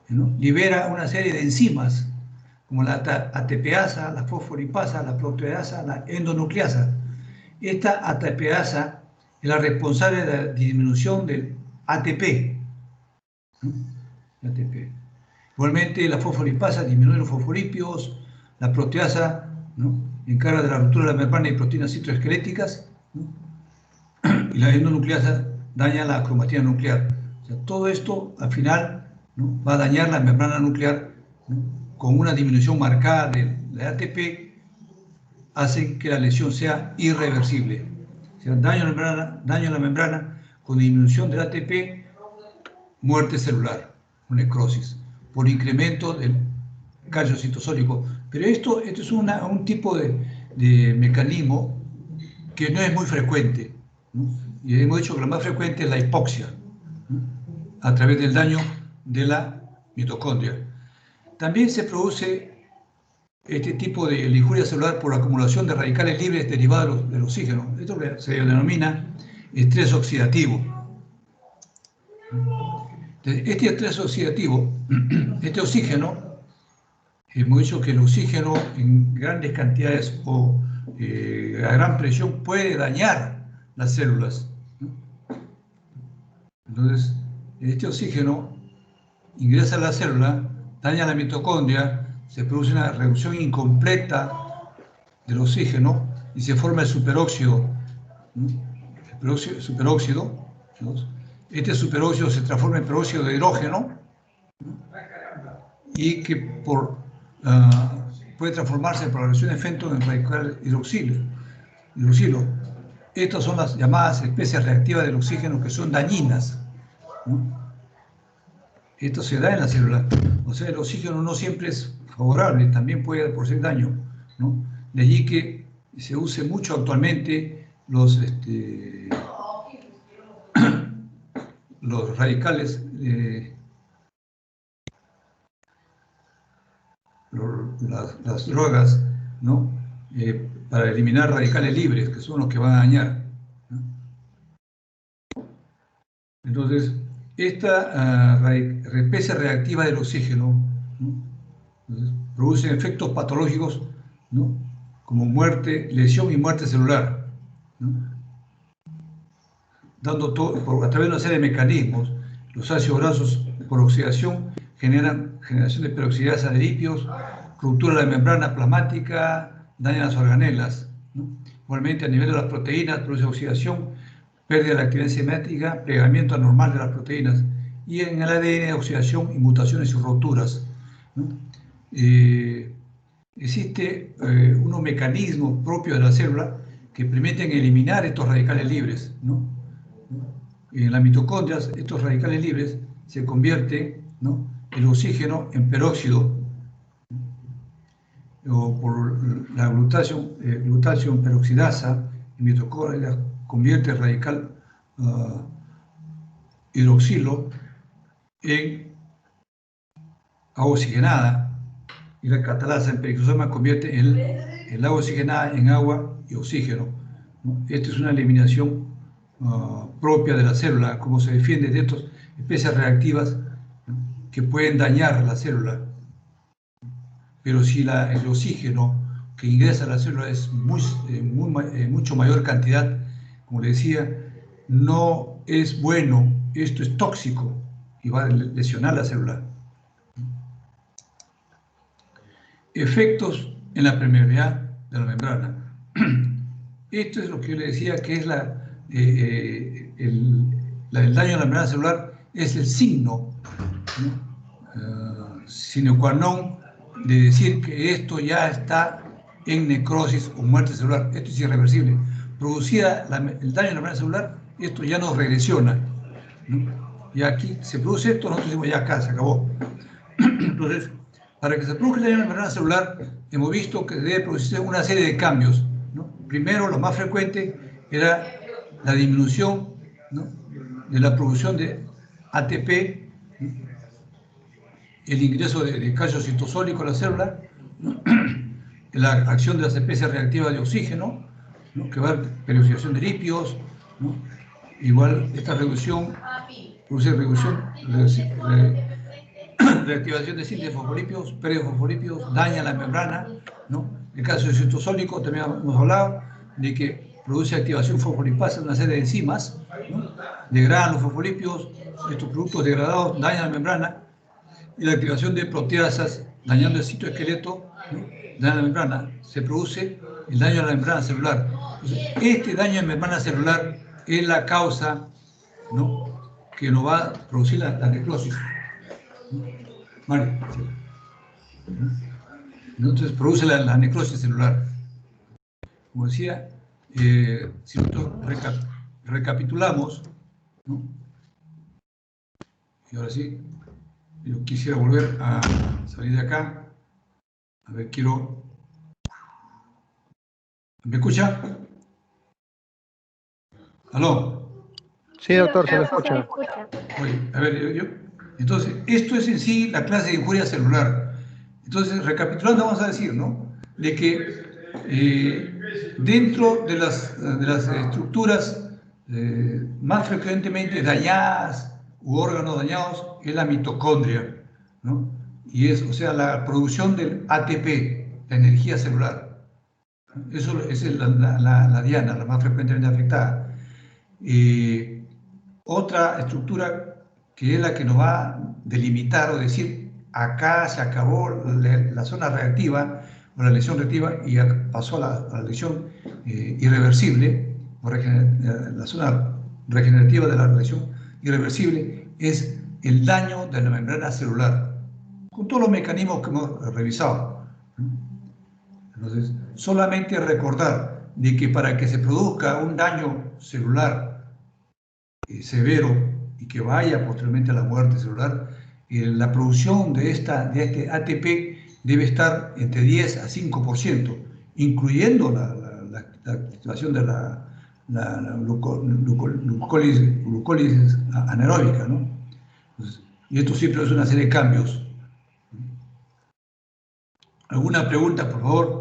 ¿no?, libera una serie de enzimas, como la ATPasa, la fosfolipasa, la proteasa, la endonucleasa. Esta ATPasa es la responsable de la disminución del ATP, ¿no? ATP. Igualmente, la fosfolipasa disminuye los fosfolípidos, la proteasa, ¿no?, encarga de la ruptura de la membrana y proteínas citoesqueléticas, ¿no?, y la endonucleasa daña la cromatina nuclear. O sea, todo esto, al final, ¿no?, va a dañar la membrana nuclear, ¿no?, con una disminución marcada de ATP, hacen que la lesión sea irreversible. O sea, daño a la membrana con disminución del ATP, muerte celular, o necrosis, por incremento del calcio citosólico. Pero esto es un tipo de mecanismo que no es muy frecuente, ¿no? Y hemos dicho que lo más frecuente es la hipoxia, ¿no?, a través del daño de la mitocondria. También se produce este tipo de injuria celular por acumulación de radicales libres derivados del oxígeno. Esto se denomina estrés oxidativo. Este estrés oxidativo, este oxígeno, hemos dicho que el oxígeno en grandes cantidades o a gran presión puede dañar las células, ¿no? Entonces, este oxígeno ingresa a la célula, daña la mitocondria, se produce una reducción incompleta del oxígeno y se forma el superóxido, ¿no?, superóxido, ¿no? Este superóxido se transforma en peróxido de hidrógeno, ¿no?, y que puede transformarse por la reacción de Fenton en radical hidroxilo. Estas son las llamadas especies reactivas del oxígeno, que son dañinas, ¿no? Esto se da en la célula. O sea, el oxígeno no siempre es favorable, también puede producir daño, ¿no? De allí que se use mucho actualmente los radicales, las drogas, ¿no?, para eliminar radicales libres, que son los que van a dañar, ¿no? Entonces, esta especie reactiva del oxígeno, ¿no?, entonces, produce efectos patológicos, ¿no?, como muerte, lesión y muerte celular, ¿no?, dando todo a través de una serie de mecanismos. Los ácidos grasos por oxidación generan generación de peroxidasa de lípidos, ruptura de la membrana plasmática, dañan las organelas, ¿no? Igualmente, a nivel de las proteínas, produce oxidación, pérdida de la actividad enzimática, plegamiento anormal de las proteínas, y en el ADN, oxidación y mutaciones y roturas, ¿no? Existe unos mecanismos propios de la célula que permiten eliminar estos radicales libres, ¿no? En las mitocondrias, estos radicales libres se convierten, ¿no?, el oxígeno en peróxido, o por la glutatión peroxidasa en mitocondrias convierte el radical hidroxilo en agua oxigenada, y la catalasa en peroxisoma convierte el agua oxigenada en agua y oxígeno, ¿no? Esta es una eliminación propia de la célula, como se defiende de estas especies reactivas, ¿no?, que pueden dañar la célula. Pero si el oxígeno que ingresa a la célula es mucho mayor cantidad, como le decía, no es bueno, esto es tóxico y va a lesionar la célula. Efectos en la permeabilidad de la membrana. Esto es lo que yo le decía que es el daño a la membrana celular, es el signo, ¿no?, sine qua non de decir que esto ya está en necrosis o muerte celular. Esto es irreversible. Producida el daño a la membrana celular, esto ya no regresiona, ¿no? Y aquí se produce esto, nosotros decimos ya acá, se acabó. Entonces, para que se produzca el daño a la membrana celular, hemos visto que debe producirse una serie de cambios, ¿no? Primero, lo más frecuente era la disminución, ¿no?, de la producción de ATP, ¿no?, el ingreso de calcio citosólico a la célula, ¿no?, la acción de las especies reactivas de oxígeno, ¿no?, que va a peroxidación de lípidos, ¿no? Igual esta reducción produce reactivación de síntesis de fosfolípidos, perifosfolípidos, daña la membrana, ¿no? El calcio citosólico también hemos hablado de que produce activación fosfolipasa de una serie de enzimas, ¿no?, degradan los fosfolípidos, estos productos degradados dañan la membrana, y la activación de proteasas dañando el citoesqueleto, ¿no?, daña la membrana, se produce el daño a la membrana celular. Entonces, este daño a la membrana celular es la causa, ¿no?, que nos va a producir la necrosis. Mario, entonces produce la necrosis celular. Como decía, si nosotros recapitulamos, ¿no?, y ahora sí, yo quisiera volver a salir de acá. A ver, ¿me escucha? ¿Aló? Sí, doctor, se lo escucha. Oye, a ver, entonces, esto es en sí la clase de injuria celular. Entonces, recapitulando, vamos a decir, ¿no?, de que dentro de las estructuras más frecuentemente dañadas u órganos dañados es la mitocondria, ¿no? Y es, o sea, la producción del ATP, la energía celular. Esa es la diana, la más frecuentemente afectada. Otra estructura que es la que nos va a delimitar o decir, acá se acabó la zona reactiva o la lesión reactiva y pasó a la lesión irreversible, o la zona regenerativa de la lesión irreversible, es el daño de la membrana celular, con todos los mecanismos que hemos revisado. Entonces, solamente recordar de que para que se produzca un daño celular severo y que vaya posteriormente a la muerte celular, la producción de este ATP debe estar entre 10 a 5%, incluyendo la activación de la glucólisis anaeróbica, ¿no? Entonces, y esto siempre es una serie de cambios. ¿Alguna pregunta, por favor?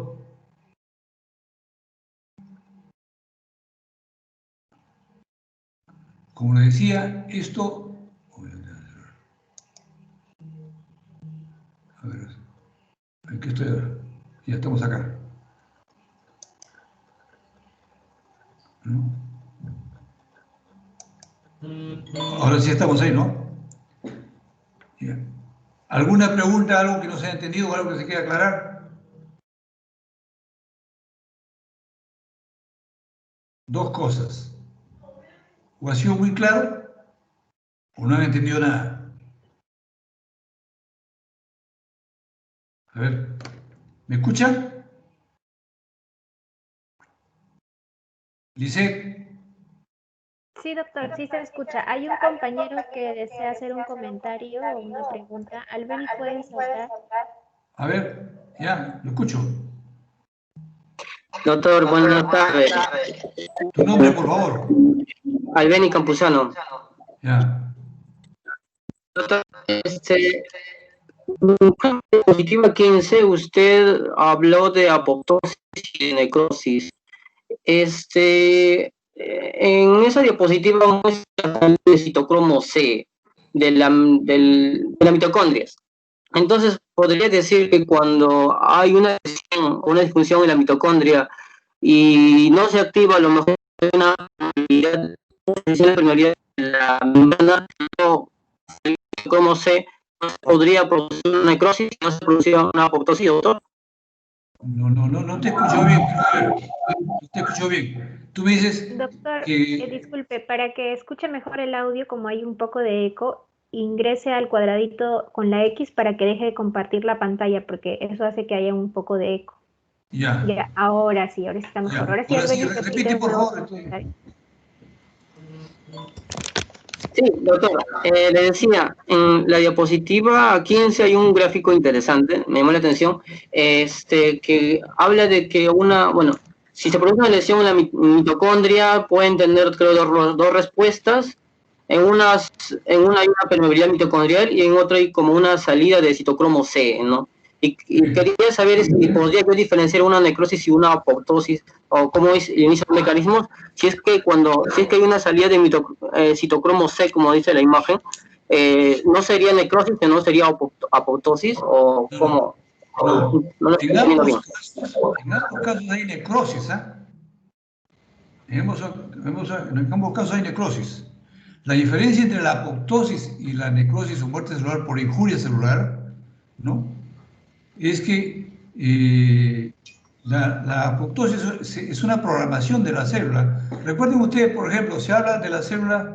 Como les decía, esto... A ver, aquí estoy ahora. Ya estamos acá. ¿No? Ahora sí estamos ahí, ¿no? Ya. ¿Alguna pregunta, algo que no se haya entendido o algo que se quiera aclarar? Dos cosas. O ha sido muy claro o no han entendido nada. A ver, ¿me escuchan? Lisette. Sí, doctor, sí se escucha. Hay un compañero que desea hacer un comentario o una pregunta. Albeni, ¿pueden saltar? A ver, ya, lo escucho. Doctor, buenas tardes. Tu nombre, por favor. Albeni Campuzano. Ya. Doctor, Diapositiva 15, usted habló de apoptosis y de necrosis. En esa diapositiva muestra el citocromo C de la mitocondria. Entonces, podría decir que cuando hay una disfunción en la mitocondria y no se activa a lo mejor una permeabilidad de la membrana, como C, no se podría producir una necrosis, no se producía una apoptosis, doctor. No te escucho bien. No te escucho bien. Tú me dices Doctor, que... disculpe, para que escuche mejor el audio, como hay un poco de eco, ingrese al cuadradito con la X para que deje de compartir la pantalla, porque eso hace que haya un poco de eco. Ya, Ya, ahora sí está mejor. ya. Ahora sí, Ahora sí, Albeni, repite repite de por nuevo favor. su comentario. Sí, doctor, le decía, en la diapositiva 15 hay un gráfico interesante, me llamó la atención, que habla de que bueno, si se produce una lesión en la mitocondria, pueden tener, creo, dos respuestas. En una hay una permeabilidad mitocondrial y en otra hay como una salida de citocromo C, ¿no? Y quería saber si podría yo diferenciar una necrosis y una apoptosis, o cómo es el inicio de los mecanismos, si es que hay una salida de citocromo C, como dice la imagen, ¿no sería necrosis, que no sería apoptosis, o cómo? No. No lo estoy entendiendo bien. En ambos casos hay necrosis, ¿ah? En ambos casos hay necrosis. La diferencia entre la apoptosis y la necrosis o muerte celular por injuria celular, ¿no? Es que la apoptosis es una programación de la célula. Recuerden ustedes, por ejemplo, se habla de las células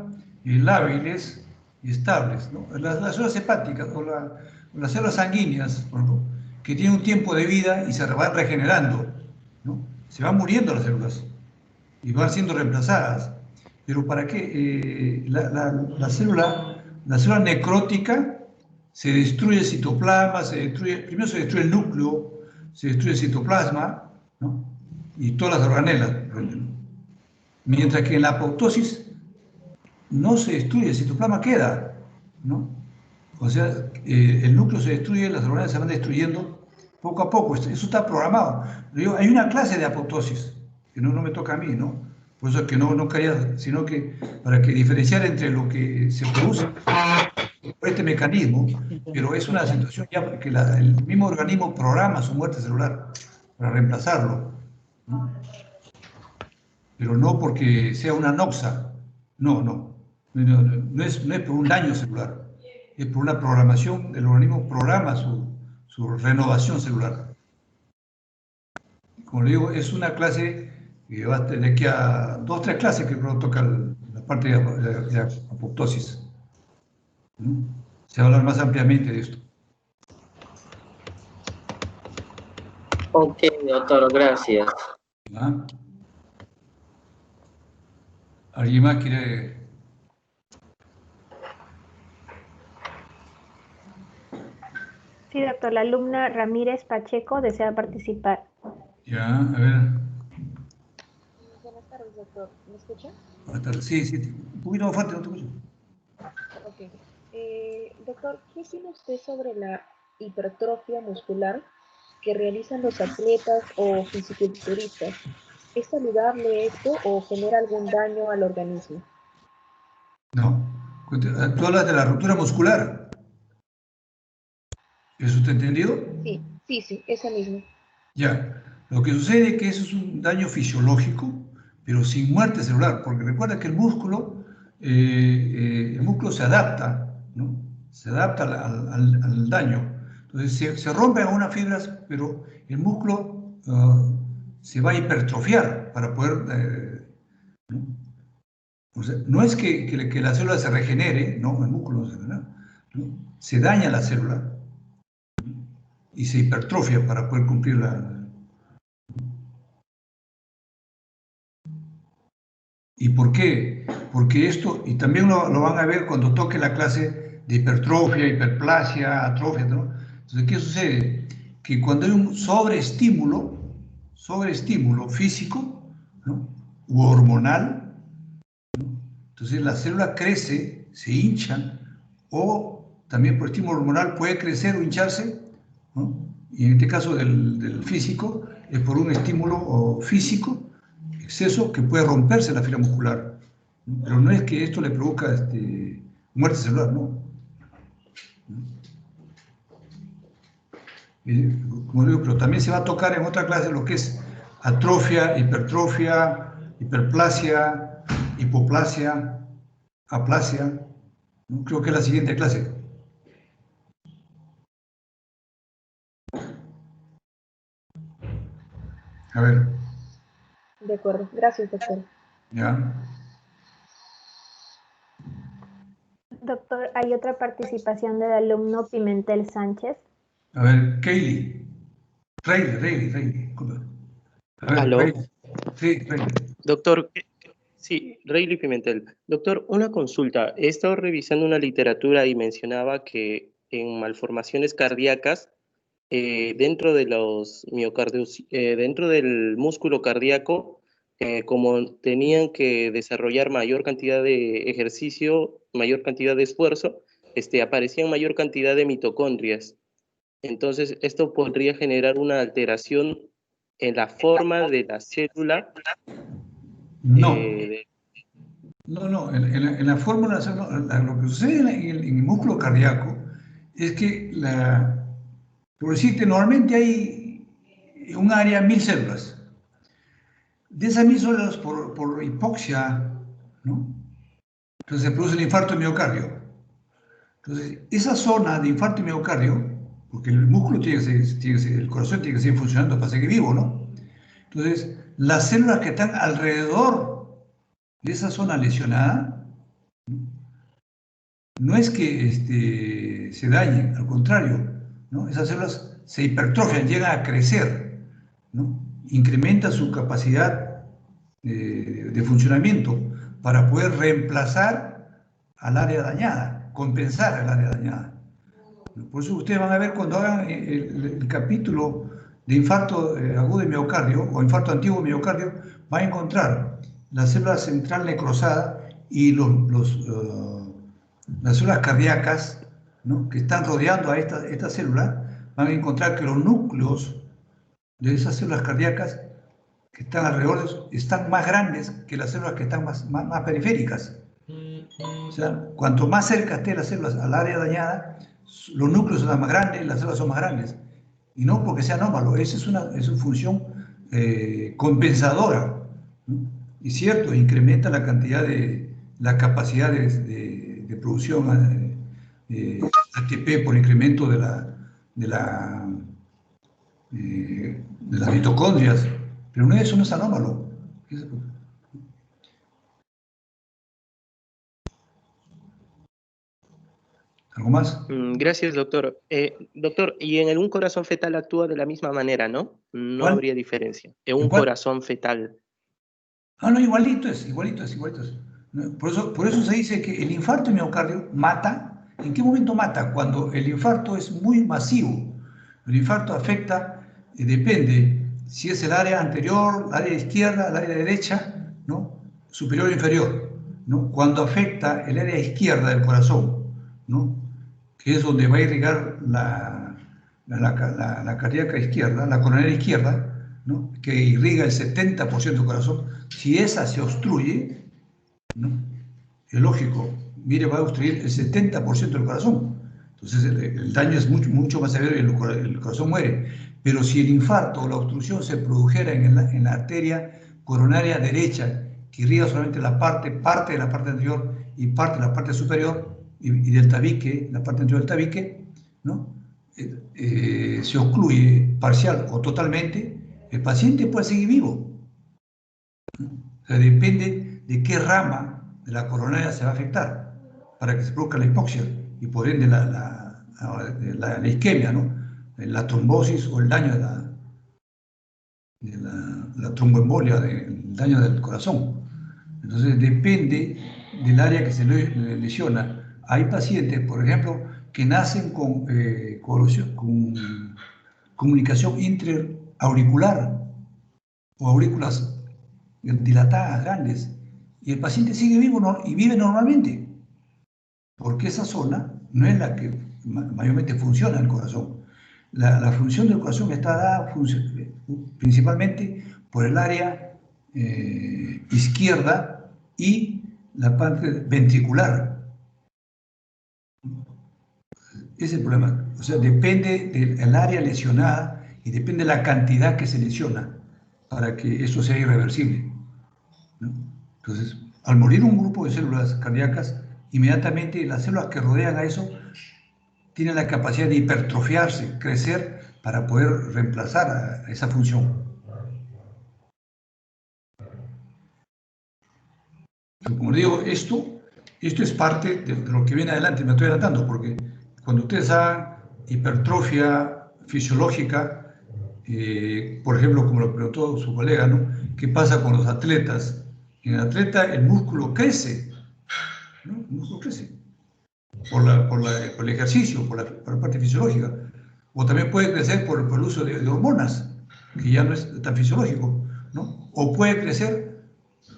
lábiles y estables, ¿no? Las células hepáticas o las células sanguíneas, ¿no? Que tienen un tiempo de vida y se van regenerando, ¿no? Se van muriendo las células y van siendo reemplazadas. Pero ¿para qué? La célula necrótica se destruye el citoplasma, primero se destruye el núcleo, se destruye el citoplasma, ¿no? Y todas las organelas. Mientras que en la apoptosis no se destruye, el citoplasma queda, ¿no? O sea, el núcleo se destruye, las organelas se van destruyendo poco a poco. Eso está programado. Digo, hay una clase de apoptosis, que no me toca a mí, ¿no? Por eso es que no quería, sino que para que diferenciar entre lo que se produce por este mecanismo, pero es una situación ya que el mismo organismo programa su muerte celular para reemplazarlo, ¿no? Pero no porque sea una noxa, no es por un daño celular, es por una programación, el organismo programa su renovación celular. Como le digo, es una clase que va a tener aquí a 2 o 3 clases que toca la parte de apoptosis, ¿no? Se va a hablar más ampliamente de esto. Ok, doctor, gracias. ¿Ah? ¿Alguien más quiere? Sí, doctor, la alumna Ramírez Pacheco desea participar. Ya, a ver. Buenas tardes, doctor. ¿Me escucha? Sí, un poquito más fuerte, no te escucho. Ok. Doctor, ¿qué opina usted sobre la hipertrofia muscular que realizan los atletas o fisiculturistas? ¿Es saludable esto o genera algún daño al organismo? No. Tú hablas de la ruptura muscular. ¿Eso te entendido? Sí, esa misma. Ya. Lo que sucede es que eso es un daño fisiológico, pero sin muerte celular, porque recuerda que el músculo se adapta, ¿no? Se adapta al daño. Entonces se rompen algunas fibras, pero el músculo se va a hipertrofiar para poder, ¿no? O sea, no es que la célula se regenere, no, el músculo no se regenera, ¿no? Se daña la célula y se hipertrofia para poder cumplir la... ¿Y por qué? Porque esto, y también lo van a ver cuando toque la clase de hipertrofia, hiperplasia, atrofia, ¿no? Entonces, ¿qué sucede? Que cuando hay un sobreestímulo físico, ¿no? U hormonal, entonces la célula crece, se hinchan o también por estímulo hormonal puede crecer o hincharse, ¿no? Y en este caso del físico, es por un estímulo físico, exceso, que puede romperse la fibra muscular. Pero no es que esto le provoca muerte celular, no. Como digo, pero también se va a tocar en otra clase lo que es atrofia, hipertrofia, hiperplasia, hipoplasia, aplasia, ¿no? Creo que es la siguiente clase. A ver. De acuerdo, gracias, doctor. Ya. Doctor, hay otra participación del alumno Pimentel Sánchez. A ver, Kaylee. Rayleigh, disculpa. A ver, ¿Aló? Rayleigh. Sí, Rayleigh. Doctor, sí, Rayleigh Pimentel. Doctor, una consulta. He estado revisando una literatura y mencionaba que en malformaciones cardíacas, dentro de los miocardios, dentro del músculo cardíaco, como tenían que desarrollar mayor cantidad de ejercicio, mayor cantidad de esfuerzo, aparecían mayor cantidad de mitocondrias. Entonces, esto podría generar una alteración en la forma de la célula. No. No, en la fórmula, lo que sucede en el músculo cardíaco es que, por decirte, normalmente hay un área, 1000 células. De esas 1000 células, por hipoxia, ¿no? Entonces se produce el infarto de miocardio. Entonces, esa zona de infarto de miocardio, porque el músculo el corazón tiene que seguir funcionando para seguir vivo, ¿no? Entonces, las células que están alrededor de esa zona lesionada, no es que se dañen, al contrario, ¿no? Esas células se hipertrofian, llegan a crecer, ¿no? Incrementan su capacidad de funcionamiento para poder reemplazar al área dañada, compensar al área dañada. Por eso ustedes van a ver cuando hagan el capítulo de infarto agudo de miocardio o infarto antiguo de miocardio, van a encontrar la célula central necrosada y las células cardíacas, ¿no? Que están rodeando a esta célula, van a encontrar que los núcleos de esas células cardíacas que están alrededor están más grandes que las células que están más periféricas. O sea, cuanto más cerca estén las células al área dañada, los núcleos son más grandes, las células son más grandes. Y no porque sea anómalo, esa es una función compensadora, ¿no? Y cierto, incrementa la cantidad la capacidad de producción ATP por incremento de las mitocondrias, pero eso no es anómalo. ¿Algo más? Gracias, doctor. Doctor, y en un corazón fetal actúa de la misma manera, ¿no? No ¿Cuál? habría diferencia. En un ¿Cuál? corazón fetal. No, igualito es. Por eso se dice que el infarto de miocardio mata. ¿En qué momento mata? Cuando el infarto es muy masivo. El infarto afecta, depende si es el área anterior, el área izquierda, el área derecha, ¿no? Superior o inferior, ¿no? Cuando afecta el área izquierda del corazón, ¿no? Que es donde va a irrigar la cardíaca izquierda, la coronaria izquierda, ¿no? Que irriga el 70% del corazón. Si esa se obstruye, ¿no? Es lógico, mire, va a obstruir el 70% del corazón. Entonces el daño es mucho más severo y el corazón muere. Pero si el infarto o la obstrucción se produjera en la arteria coronaria derecha, que irriga solamente parte de la parte anterior y parte de la parte superior y del tabique, la parte anterior del tabique, ¿no? Se ocluye parcial o totalmente, el paciente puede seguir vivo. O sea, depende de qué rama de la coronaria se va a afectar para que se produzca la hipoxia y por ende la isquemia, ¿no? La trombosis o el daño de la tromboembolia, el daño del corazón. Entonces depende del área que se lesiona. Hay pacientes, por ejemplo, que nacen con comunicación intraauricular o aurículas dilatadas, grandes, y el paciente sigue vivo y vive normalmente, porque esa zona no es la que mayormente funciona el corazón. La función del corazón está dada principalmente por el área izquierda y la parte ventricular. Ese es el problema. O sea, depende del área lesionada y depende de la cantidad que se lesiona para que eso sea irreversible, ¿no? Entonces, al morir un grupo de células cardíacas, inmediatamente las células que rodean a eso tienen la capacidad de hipertrofiarse, crecer, para poder reemplazar a esa función. Como digo, esto es parte de lo que viene adelante. Me estoy adelantando porque cuando ustedes hagan hipertrofia fisiológica, por ejemplo, como lo preguntó su colega, ¿no? ¿Qué pasa con los atletas? En el atleta el músculo crece, ¿no? El músculo crece por el ejercicio, por la parte fisiológica. O también puede crecer por el uso de hormonas, que ya no es tan fisiológico, ¿no? O puede crecer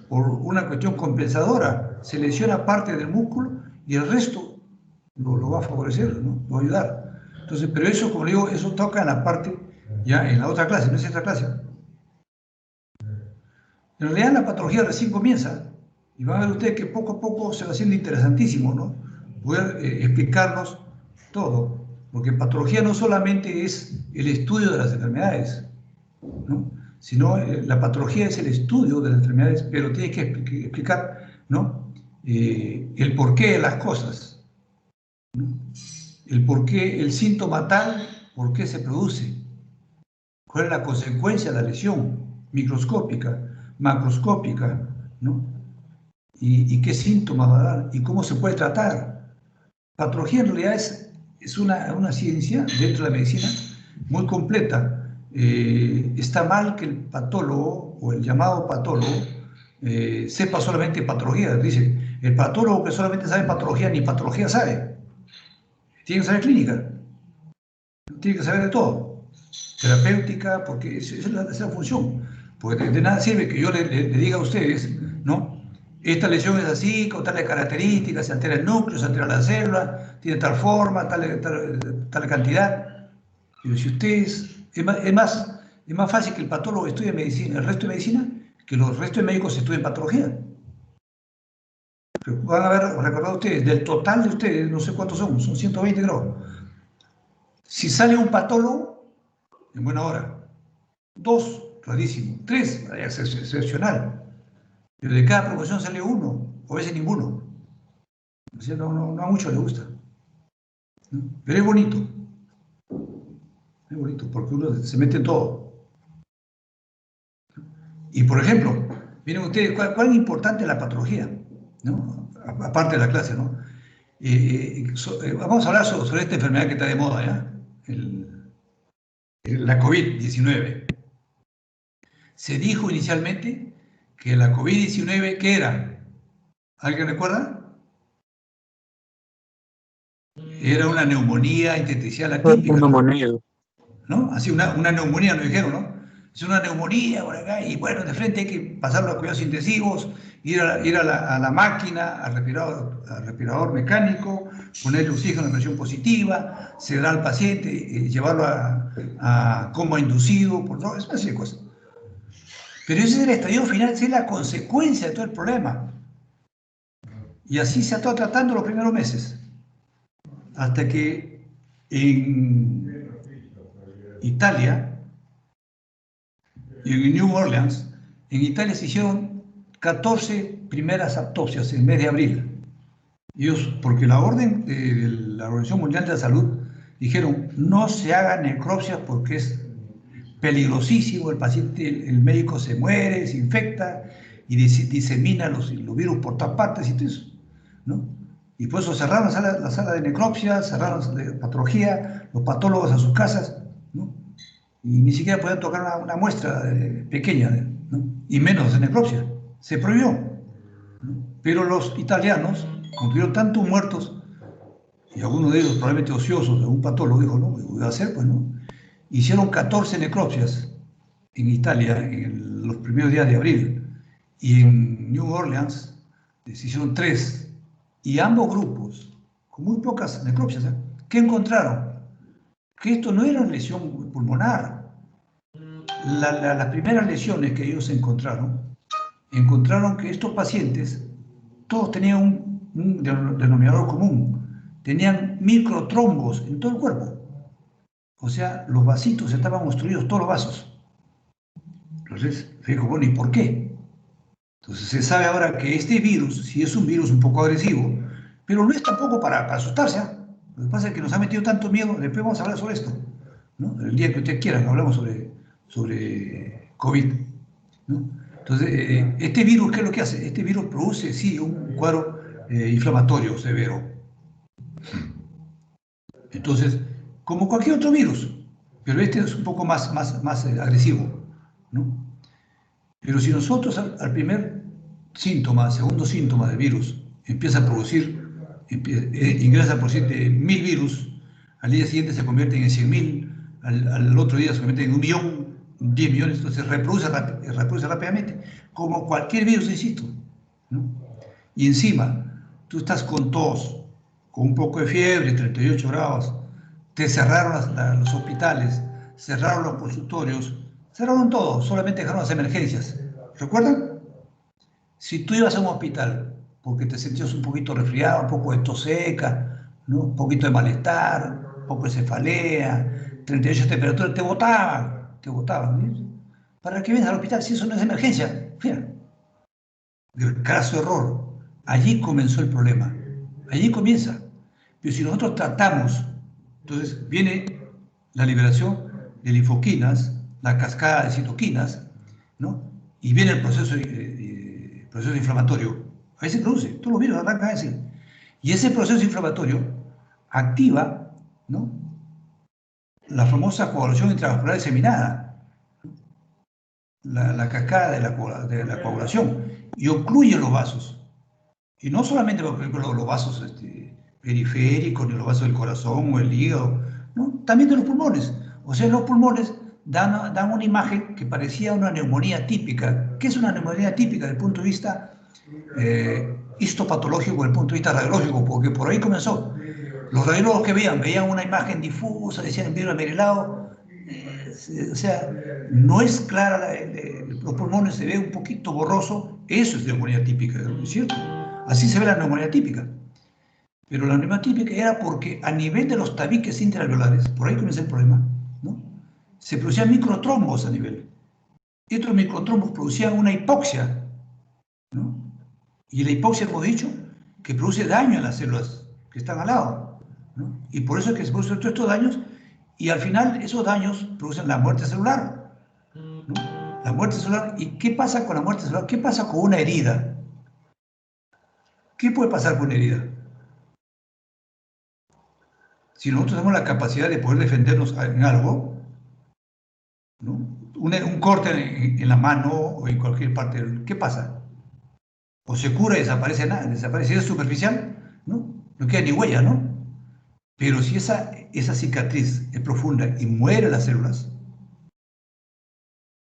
por una cuestión compensadora, se lesiona parte del músculo y el resto lo va a favorecer, ¿no? Lo va a ayudar. Entonces, pero eso, como digo, eso toca en la parte, ya en la otra clase, no es esta clase. En realidad la patología recién comienza y van a ver ustedes que poco a poco se va haciendo interesantísimo, ¿no? Poder explicarnos todo, porque patología no solamente es el estudio de las enfermedades, ¿no? Sino la patología es el estudio de las enfermedades, pero tiene que explicar, ¿no? El porqué de las cosas, ¿no? El porqué, el síntoma tal, por qué se produce, cuál es la consecuencia de la lesión microscópica, macroscópica, ¿no? Y qué síntomas va a dar y cómo se puede tratar. Patología en realidad es una ciencia dentro de la medicina muy completa. Está mal que el patólogo o el llamado patólogo sepa solamente patología. Dice, el patólogo que solamente sabe patología ni patología sabe. Tiene que saber clínica, tiene que saber de todo, terapéutica, porque esa es la función. Porque de nada sirve que yo le diga a ustedes, ¿no? Esta lesión es así, con tales características, se altera el núcleo, se altera la célula, tiene tal forma, tal cantidad. Pero si ustedes, es más fácil que el patólogo estudie medicina, el resto de medicina, que los restos de médicos estudien patología. Pero van a ver, recordad ustedes, del total de ustedes, no sé cuántos son 120 grados. Si sale un patólogo, en buena hora. 2, rarísimo. 3, es excepcional. Pero de cada promoción sale uno, o a veces ninguno. O sea, no a muchos les gusta, ¿no? Pero es bonito. Es bonito, porque uno se mete en todo. Y, por ejemplo, miren ustedes, ¿cuál es importante la patología? ¿No? Aparte de la clase, ¿no? Vamos a hablar sobre esta enfermedad que está de moda, ¿ya? La COVID-19. Se dijo inicialmente que la COVID-19, ¿qué era? ¿Alguien recuerda? Era una neumonía intersticial atípica. Una neumonía. ¿No? Así, una neumonía, nos dijeron, ¿no? Es una neumonía por acá, y bueno, de frente hay que pasarlo a cuidados intensivos, ir a la máquina, al respirador mecánico, ponerle oxígeno en presión positiva, sedar al paciente, llevarlo a coma inducido, por todo, es así de cosas. Pero ese es el estadio final, esa es la consecuencia de todo el problema. Y así se ha estado tratando los primeros meses, hasta que en Italia y en New Orleans, en Italia se hicieron 14 primeras autopsias en el mes de abril. Porque la orden de la Organización Mundial de la Salud dijeron, no se hagan necropsias porque es peligrosísimo, el paciente, el médico se muere, se infecta y disemina los virus por todas partes y todo eso, ¿no? Y por eso cerraron la sala de necropsia, cerraron la patología, los patólogos a sus casas, ¿no? Y ni siquiera podían tocar una muestra pequeña, ¿no? Y menos de necropsia. Se prohibió, ¿no? Pero los italianos, como tuvieron tantos muertos, y algunos de ellos probablemente ociosos, algún patólogo dijo, no, voy a hacer, pues no. Hicieron 14 necropsias en Italia en los primeros días de abril, y en New Orleans se hicieron 3, y ambos grupos, con muy pocas necropsias. ¿Qué encontraron? Que esto no era una lesión pulmonar. Las primeras lesiones que ellos encontraron que estos pacientes todos tenían un denominador común, tenían microtrombos en todo el cuerpo. O sea, los vasitos estaban obstruidos, todos los vasos. Entonces, fijo, bueno, ¿y por qué? Entonces se sabe ahora que este virus, sí es un virus un poco agresivo, pero no es tampoco para asustarse. Lo que pasa es que nos ha metido tanto miedo. Después vamos a hablar sobre esto, ¿no? El día que ustedes quieran hablamos sobre COVID, ¿no? Entonces, este virus, ¿qué es lo que hace? Este virus produce, sí, un cuadro inflamatorio severo. Entonces, como cualquier otro virus, pero este es un poco más agresivo, ¿no? Pero si nosotros al primer síntoma, segundo síntoma del virus, empieza a producir, ingresa por 7.000 virus, al día siguiente se convierten en 100.000, al otro día se convierten en 1.000.000, 10 millones, entonces reproduce rápidamente, como cualquier virus, insisto, ¿no? Y encima, tú estás con tos, con un poco de fiebre, 38 grados, te cerraron los hospitales, cerraron los consultorios, cerraron todo, solamente dejaron las emergencias. ¿Recuerdan? Si tú ibas a un hospital porque te sentías un poquito resfriado, un poco de tos seca, ¿no? Un poquito de malestar, un poco de cefalea, 38 de temperatura, te botaban. ¿Para qué vienes al hospital si eso no es emergencia? Fíjate, el craso error. Allí comenzó el problema. Allí comienza. Pero si nosotros tratamos, entonces viene la liberación de linfoquinas, la cascada de citoquinas, ¿no? Y viene el proceso inflamatorio. Ahí se produce, todos los virus arrancan así. Y ese proceso inflamatorio activa, ¿no?, la famosa coagulación intravascular diseminada, la cascada de la coagulación, y ocluye los vasos. Y no solamente, por ejemplo, los vasos periféricos, ni los vasos del corazón o el hígado, ¿no? También de los pulmones. O sea, los pulmones dan una imagen que parecía una neumonía típica. ¿Qué es una neumonía típica desde el punto de vista histopatológico, desde el punto de vista radiológico? Porque por ahí comenzó. Los radiólogos que veían una imagen difusa, decían virus amirilado, o sea, no es clara, los pulmones se ve un poquito borroso, eso es neumonía típica, ¿no es cierto? Así se ve la neumonía típica. Pero la neumonía típica era porque a nivel de los tabiques intraalveolares, por ahí comienza el problema, ¿no?, se producían microtrombos a nivel. Estos microtrombos producían una hipoxia, ¿no? Y la hipoxia, hemos dicho, que produce daño en las células que están al lado, ¿no? Y por eso es que se producen todos estos daños, y al final esos daños producen la muerte celular, ¿no? La muerte celular. ¿Y qué pasa con la muerte celular? ¿Qué pasa con una herida? ¿Qué puede pasar con una herida? Si nosotros tenemos la capacidad de poder defendernos en algo, ¿no?, un corte en la mano o en cualquier parte, ¿qué pasa? O se cura y desaparece nada, desaparece. Si es superficial, ¿no?, no queda ni huella, ¿no? Pero si esa cicatriz es profunda y muere las células,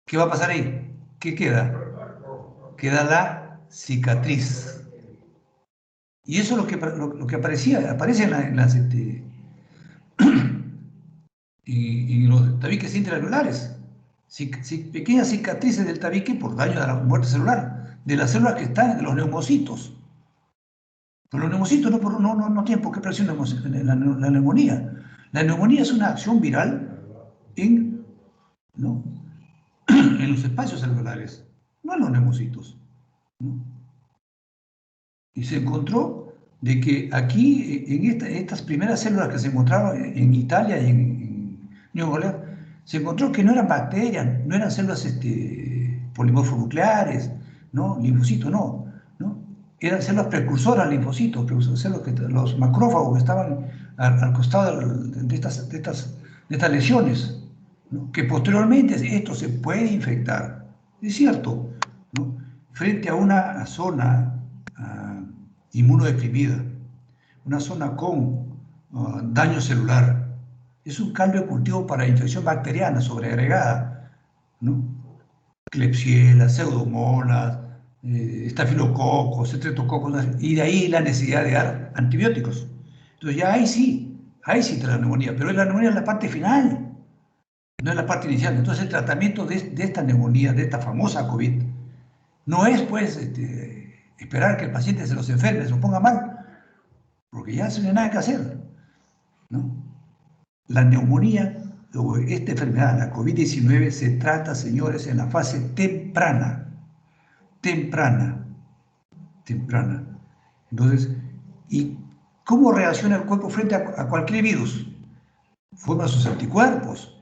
¿qué va a pasar ahí? ¿Qué queda? Queda la cicatriz. Y eso es lo que aparece en los tabiques intraalveolares. Pequeñas cicatrices del tabique por daño de la muerte celular, de las células que están en los neumocitos. Pero los neumocitos no tienen por qué producir la neumonía. La neumonía es una acción viral en los espacios alveolares, no en los neumocitos, ¿no? Y se encontró de que aquí, en estas primeras células que se encontraban en Italia y en Nueva Orleans, se encontró que no eran bacterias, no eran células polimorfonucleares, ¿no?, linfocitos, no. Eran células precursoras al linfocito, los macrófagos que estaban al costado de estas lesiones, ¿no?, que posteriormente esto se puede infectar. Es cierto, ¿no?, frente a una zona inmunodeprimida, una zona con daño celular. Es un caldo de cultivo para infección bacteriana sobreagregada, ¿no? Klebsiella, pseudomonas, estafilococos, estreptococos, y de ahí la necesidad de dar antibióticos. Entonces ya ahí sí está la neumonía, pero la neumonía es la parte final, no es la parte inicial. Entonces el tratamiento de esta neumonía, de esta famosa COVID, no es pues esperar que el paciente se los enferme, se los ponga mal, porque ya no hay nada que hacer, ¿no? La neumonía, o esta enfermedad, la COVID-19, se trata, señores, en la fase temprana. Entonces, ¿y cómo reacciona el cuerpo frente a cualquier virus? Forma sus anticuerpos.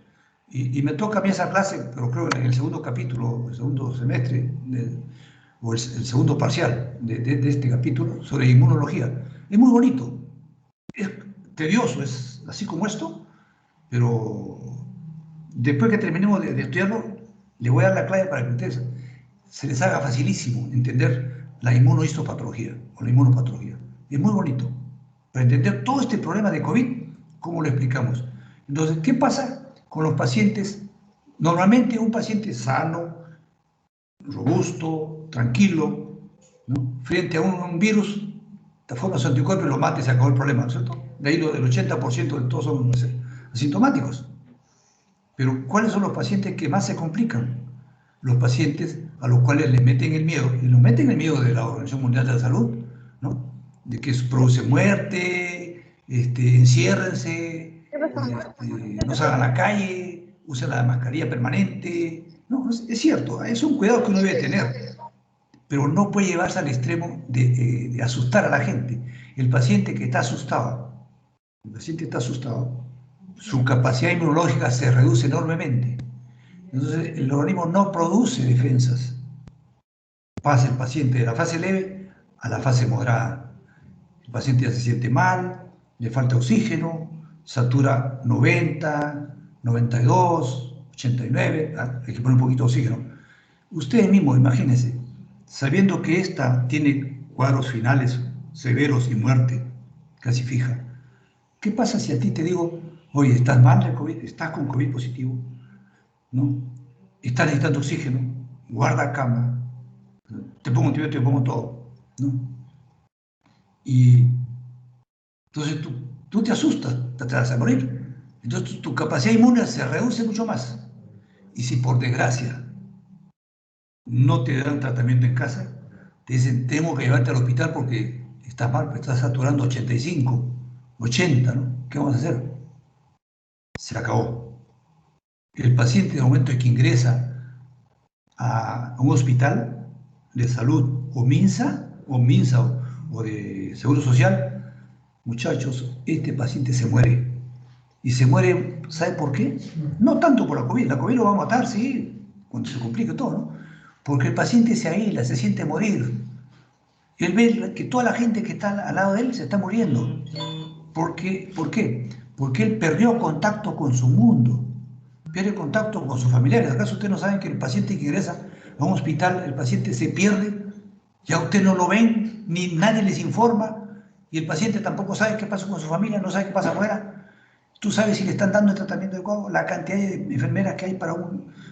Y me toca a mí esa clase, pero creo en el segundo capítulo, el segundo semestre, o el segundo parcial de este capítulo, sobre inmunología. Es muy bonito, es tedioso, es así como esto, pero después que terminemos de estudiarlo, le voy a dar la clave para que ustedes se les haga facilísimo entender la inmunohistopatología o la inmunopatología. Es muy bonito. Para entender todo este problema de COVID, ¿cómo lo explicamos? Entonces, ¿qué pasa con los pacientes? Normalmente un paciente sano, robusto, tranquilo, ¿no? Frente a un virus, te forma su anticuerpo y lo mata y se acabó el problema, ¿no es cierto? De ahí el 80% de todos son asintomáticos. Pero ¿cuáles son los pacientes que más se complican? Los pacientes a los cuales le meten el miedo, y nos meten el miedo de la Organización Mundial de la Salud, ¿no? De que eso produce muerte, enciérrense, no salgan a la calle, usen la mascarilla permanente. No, es cierto, es un cuidado que uno debe tener, pero no puede llevarse al extremo de asustar a la gente. El paciente que está asustado, su capacidad inmunológica se reduce enormemente. Entonces, el organismo no produce defensas. Pasa el paciente de la fase leve a la fase moderada. El paciente ya se siente mal, le falta oxígeno, satura 90, 92, 89, hay que poner un poquito de oxígeno. Ustedes mismos, imagínense, sabiendo que esta tiene cuadros finales severos y muerte casi fija. ¿Qué pasa si a ti te digo, oye, estás mal de COVID, estás con COVID positivo, ¿no? Estás necesitando oxígeno, guarda cama, te pongo antibiótico, te pongo todo, ¿no? Y entonces tú te asustas, te vas a morir. Entonces tu capacidad inmune se reduce mucho más. Y si por desgracia no te dan tratamiento en casa, te dicen, tengo que llevarte al hospital porque estás mal, estás saturando 85, 80, ¿no? ¿Qué vamos a hacer? Se acabó. El paciente, de momento en que ingresa a un hospital de salud o MINSA o de Seguro Social, muchachos, este paciente se muere. Y se muere, ¿sabe por qué? No tanto por la COVID lo va a matar, sí, cuando se complique todo, ¿no? Porque el paciente se aísla, se siente morir. Él ve que toda la gente que está al lado de él se está muriendo. ¿Por qué? Porque él perdió contacto con su mundo, pierde contacto con sus familiares. ¿Acaso ustedes no saben que el paciente que ingresa a un hospital, el paciente se pierde? Ya ustedes no lo ven, ni nadie les informa, y el paciente tampoco sabe qué pasa con su familia, no sabe qué pasa afuera. Tú sabes si le están dando el tratamiento adecuado, la cantidad de enfermeras que hay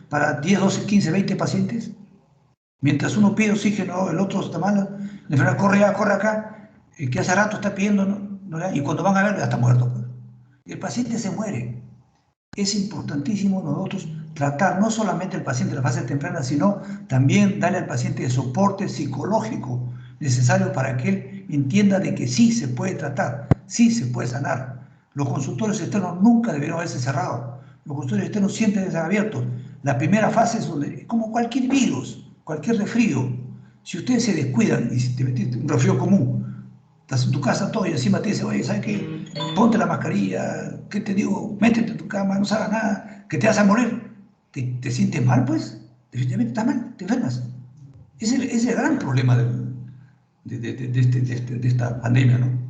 para 10, 12, 15, 20 pacientes. Mientras uno pide oxígeno, el otro está mal, la enfermera corre allá, corre acá, que hace rato está pidiendo, y cuando van a ver ya está muerto. Pues. El paciente se muere. Es importantísimo nosotros tratar no solamente al paciente en la fase temprana, sino también darle al paciente el soporte psicológico necesario para que él entienda de que sí se puede tratar, sí se puede sanar. Los consultorios externos nunca deberían haberse cerrado. Los consultorios externos siempre deben ser abiertos. La primera fase es donde, como cualquier virus, cualquier resfrío, si ustedes se descuidan y si te metiste un resfrío común, estás en tu casa todo y encima te dice, oye, ¿sabes qué? Ponte la mascarilla, ¿qué te digo? Métete en tu cama, no hagas nada, que te vas a morir. ¿Te sientes mal, pues? Definitivamente estás mal, te enfermas. Ese es el gran problema de esta pandemia, ¿no?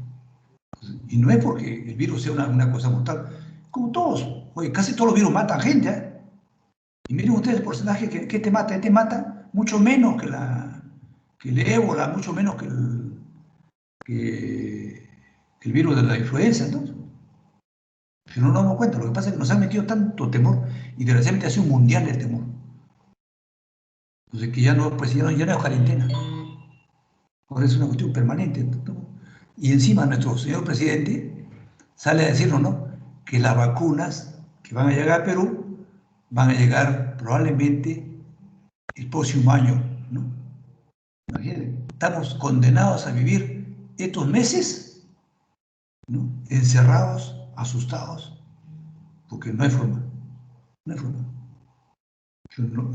Y no es porque el virus sea una cosa mortal, como todos. Oye, casi todos los virus matan gente, ¿eh? Y miren ustedes el porcentaje que te mata. Te mata mucho menos que el ébola, mucho menos que el virus de la influenza, entonces. Pero no nos damos cuenta, lo que pasa es que nos han metido tanto temor y desgraciadamente ha sido un mundial el temor. Entonces que ya no es cuarentena. Ahora es una cuestión permanente, ¿no? Y encima nuestro señor presidente sale a decirnos, ¿no?, que las vacunas que van a llegar a Perú van a llegar probablemente el próximo año, ¿no? Imagínense, estamos condenados a vivir estos meses, ¿no?, encerrados, asustados, porque no hay forma, no hay forma.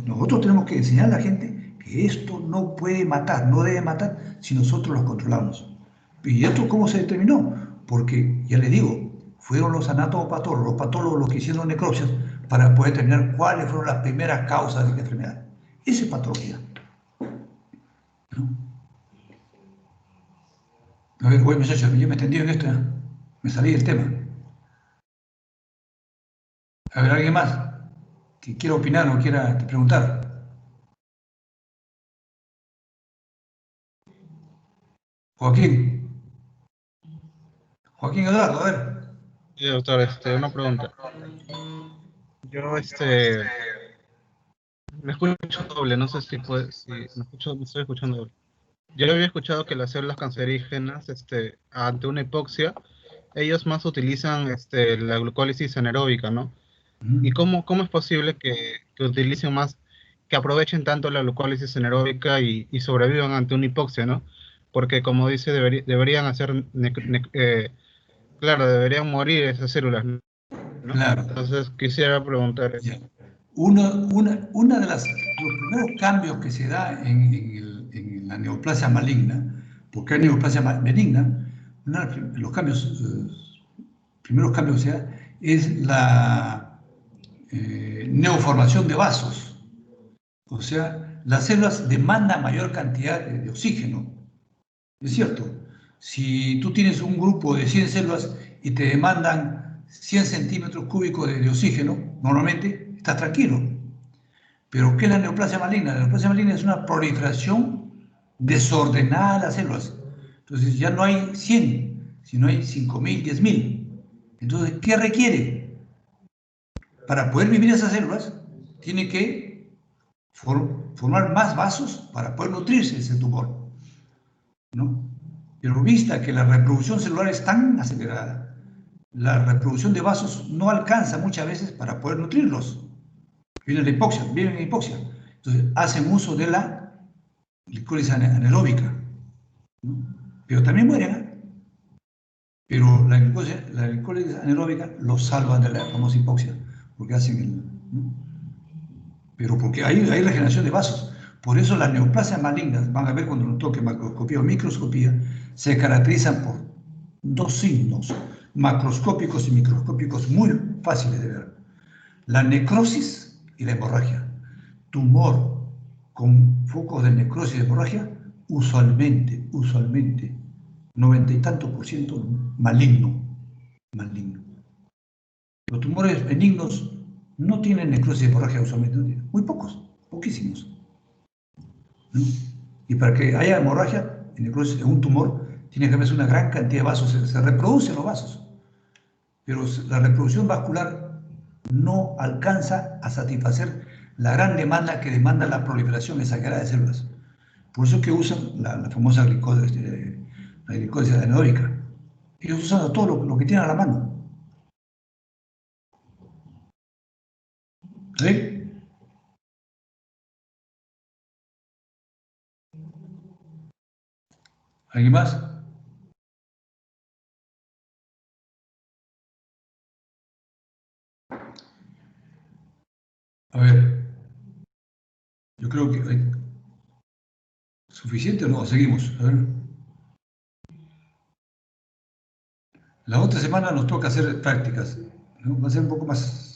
Nosotros tenemos que enseñar a la gente que esto no puede matar, no debe matar si nosotros lo controlamos. ¿Y esto cómo se determinó? Porque, ya les digo, fueron los anatomopatólogos, los patólogos los que hicieron necropsias para poder determinar cuáles fueron las primeras causas de la enfermedad. Esa es patología, ¿no? A ver, oye, muchachos, yo me entendí en esto, ¿eh? Me salí del tema. A ver, ¿alguien más que quiera opinar o quiera preguntar? Joaquín. Joaquín Eduardo, a ver. Sí, doctor, una pregunta. Yo, me escucho doble, no sé si me estoy escuchando doble. Yo había escuchado que las células cancerígenas, ante una hipoxia, ellos más utilizan, la glucólisis anaeróbica, ¿no? ¿Y cómo es posible que utilicen más, que aprovechen tanto la glucólisis anaeróbica y sobrevivan ante una hipoxia, ¿no? Porque como dice, deberían hacer, claro, deberían morir esas células, ¿no? Claro. Entonces quisiera preguntar eso. Ya. Una de los primeros cambios que se da en la neoplasia maligna, porque hay neoplasia benigna, uno de los primeros cambios que se da es la neoformación de vasos. O sea, las células demandan mayor cantidad de oxígeno. Es cierto, si tú tienes un grupo de 100 células y te demandan 100 centímetros cúbicos de oxígeno, normalmente estás tranquilo. Pero ¿qué es la neoplasia maligna? La neoplasia maligna es una proliferación desordenada de las células. Entonces ya no hay 100, sino hay 5.000, 10.000. Entonces, ¿qué requiere? Para poder vivir esas células, tiene que formar más vasos para poder nutrirse de ese tumor, ¿no? Pero vista que la reproducción celular es tan acelerada, la reproducción de vasos no alcanza muchas veces para poder nutrirlos. Vienen en hipoxia. Entonces hacen uso de la glicólisis anaeróbica, ¿no? Pero también mueren, ¿eh? Pero la glicólisis anaeróbica los salva de la famosa hipoxia, porque hacen ¿no? Pero porque hay regeneración de vasos. Por eso las neoplasias malignas, van a ver cuando nos toque macroscopía o microscopía, se caracterizan por dos signos macroscópicos y microscópicos muy fáciles de ver: la necrosis y la hemorragia. Tumor con focos de necrosis y hemorragia, usualmente, 90 y tantos % maligno. Los tumores benignos no tienen necrosis y hemorragia usualmente, muy pocos, poquísimos, ¿no? Y para que haya hemorragia y necrosis en un tumor, tiene que haber una gran cantidad de vasos, se reproducen los vasos, pero la reproducción vascular no alcanza a satisfacer la gran demanda que demanda la proliferación exagerada de células. Por eso es que usan la famosa glicólisis anaeróbica. Ellos usan todo lo que tienen a la mano. ¿Sí? ¿Alguien más? A ver, yo creo que hay suficiente o no, seguimos. A ver. La otra semana nos toca hacer prácticas, ¿no? Va a ser un poco más.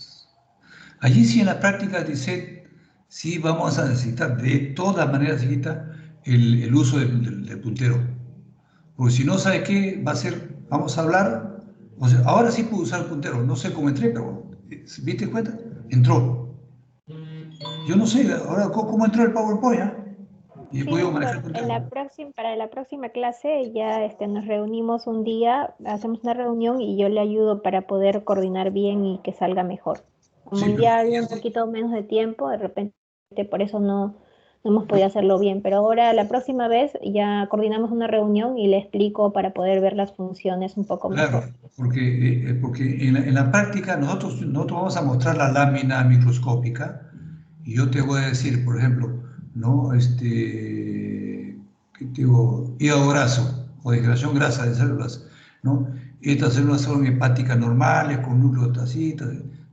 Allí sí en las prácticas dice, sí vamos a necesitar de todas maneras, el uso del puntero. Porque si no, ¿sabe qué? Va a ser, vamos a hablar, o sea, ahora sí puedo usar el puntero, no sé cómo entré, pero ¿viste cuenta? Entró. Yo no sé, ahora cómo entró el PowerPoint, ¿eh? Y he Sí, podido manejar el doctor, puntero. para la próxima clase ya nos reunimos un día, hacemos una reunión y yo le ayudo para poder coordinar bien y que salga mejor. Como Sí, pero ya había un poquito menos de tiempo, de repente por eso no no hemos podido hacerlo bien, pero ahora la próxima vez ya coordinamos una reunión y le explico para poder ver las funciones un poco Claro, mejor. porque en la práctica nosotros vamos a mostrar la lámina microscópica y yo te voy a decir, por ejemplo, ¿no? ¿Qué te digo? Hígado graso o degradación grasa de células, ¿no? Estas células son hepáticas normales, con núcleo de tacitas,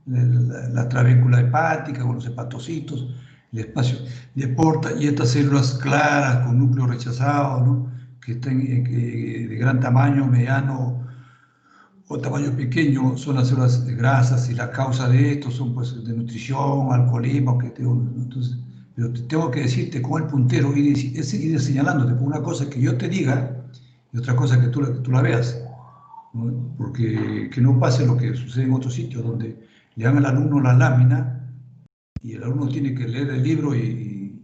la trabécula hepática, con los hepatocitos, el espacio de Porta, y estas células claras, con núcleo rechazado, ¿no? Que están de gran tamaño, mediano o tamaño pequeño, son las células grasas, y la causa de esto son pues de nutrición, alcoholismo, entonces, pero tengo que decirte con el puntero, ir señalándote, por una cosa que yo te diga y otra cosa que tú la veas, ¿no? Porque que no pase lo que sucede en otros sitios, donde le dan al alumno la lámina y el alumno tiene que leer el libro y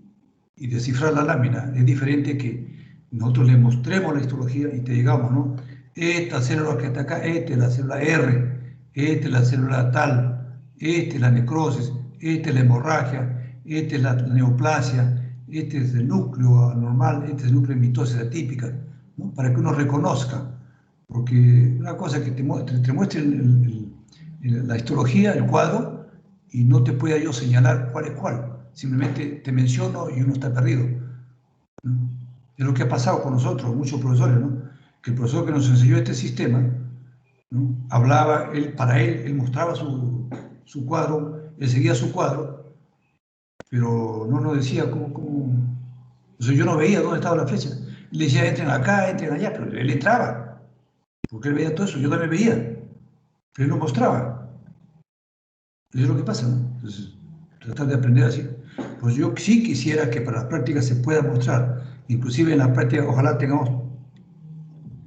descifrar la lámina. Es diferente que nosotros le mostremos la histología y te digamos, ¿no? Esta célula que está acá, esta es la célula R, esta es la célula tal, esta es la necrosis, esta es la hemorragia, esta es la neoplasia, este es el núcleo anormal, este es el núcleo de mitosis atípica, ¿no? Para que uno reconozca. Porque una cosa es que te muestre la histología, el cuadro, y no te pueda yo señalar cuál es cuál. Simplemente te menciono y uno está perdido, ¿no? Es lo que ha pasado con nosotros, muchos profesores, ¿no? Que el profesor que nos enseñó este sistema, ¿no? Hablaba, para él mostraba su cuadro, él seguía su cuadro, pero no nos decía cómo. O sea, yo no veía dónde estaba la flecha. Le decía, entren acá, entren allá, pero él entraba, porque él veía todo eso, yo también veía, pero él no mostraba. Eso es lo que pasa, ¿no? Entonces, tratar de aprender así. Pues yo sí quisiera que para las prácticas se pueda mostrar, inclusive en la práctica, ojalá tengamos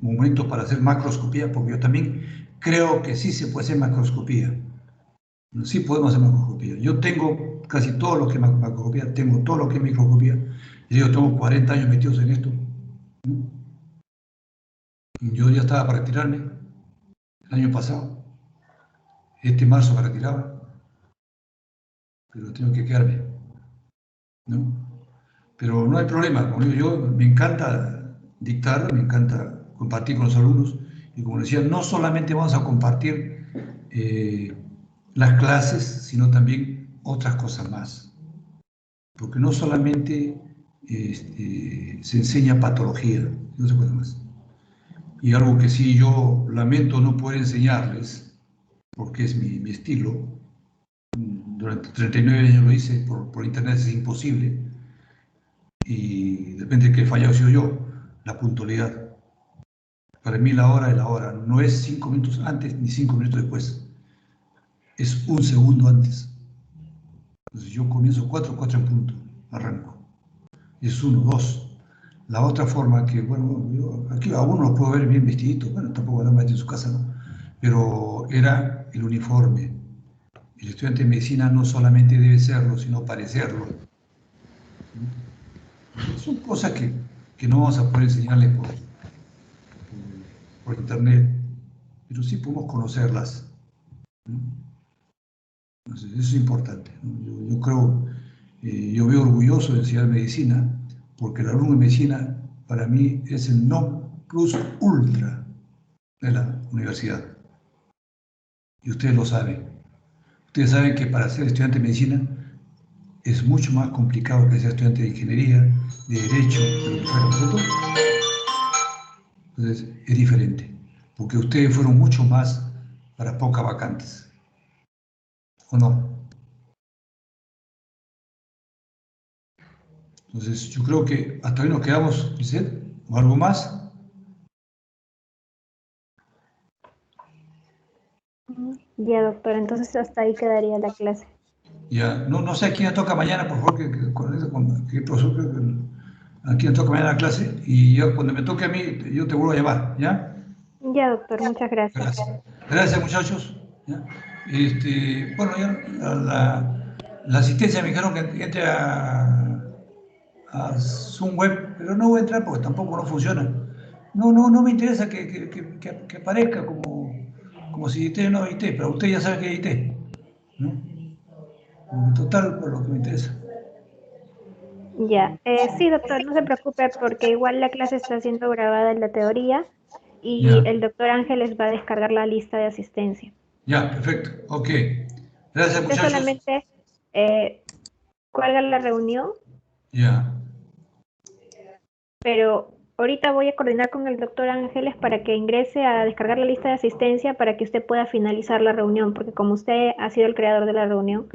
momentos para hacer macroscopía, porque yo también creo que sí se puede hacer macroscopía. Sí podemos hacer macroscopía. Yo tengo casi todo lo que es macroscopía, tengo todo lo que es microscopía. Yo tengo 40 años metidos en esto. Yo ya estaba para retirarme el año pasado. Este marzo me retiraba, pero tengo que quedarme, ¿no? Pero no hay problema. Como digo, yo me encanta dictar, me encanta compartir con los alumnos. Y como decía, no solamente vamos a compartir las clases, sino también otras cosas más. Porque no solamente se enseña patología, no se puede más. Y algo que sí yo lamento no poder enseñarles, porque es mi estilo, durante 39 años lo hice, por internet es imposible, y depende de que he fallado sido yo, la puntualidad. Para mí la hora es la hora, no es 5 minutos antes ni 5 minutos después, es un segundo antes. Entonces yo comienzo 4 en punto, arranco. Es 1, 2. La otra forma que, bueno, yo aquí a uno lo puedo ver bien vestidito, bueno, tampoco van a meter en su casa, ¿no? Pero era el uniforme. El estudiante de medicina no solamente debe serlo, sino parecerlo. Son cosas que no vamos a poder enseñarles por internet, pero sí podemos conocerlas, ¿no? Entonces, eso es importante, ¿no? Yo creo, yo veo orgulloso de enseñar medicina, porque el alumno de medicina para mí es el non plus ultra de la universidad. Y ustedes lo saben. Ustedes saben que para ser estudiante de medicina es mucho más complicado que ser estudiante de ingeniería, de derecho, de lo que fuera nosotros. Entonces, es diferente, porque ustedes fueron mucho más para pocas vacantes. ¿O no? Entonces, yo creo que hasta ahí nos quedamos, Lisette, o algo más. Ya, doctor, entonces hasta ahí quedaría la clase. Ya, no sé a quién le toca mañana, por favor, que profesor, a quién le toca mañana la clase, y yo, cuando me toque a mí, yo te vuelvo a llamar, ¿ya? Ya, doctor, muchas gracias. Gracias. Gracias, muchachos. ¿Ya? Bueno, ya la asistencia me dijeron que entre a Zoom Web, pero no voy a entrar porque tampoco no funciona. No me interesa que aparezca como si edité o no edité, pero usted ya sabe que edité, ¿no? En total, por lo que me interesa. Ya, sí, doctor, no se preocupe porque igual la clase está siendo grabada en la teoría y Ya, el doctor Ángeles va a descargar la lista de asistencia. ya, perfecto. Ok. Gracias, Usted muchachos. solamente eh, cuelga la reunión, Ya, pero ahorita voy a coordinar con el doctor Ángeles para que ingrese a descargar la lista de asistencia para que usted pueda finalizar la reunión, porque como usted ha sido el creador de la reunión,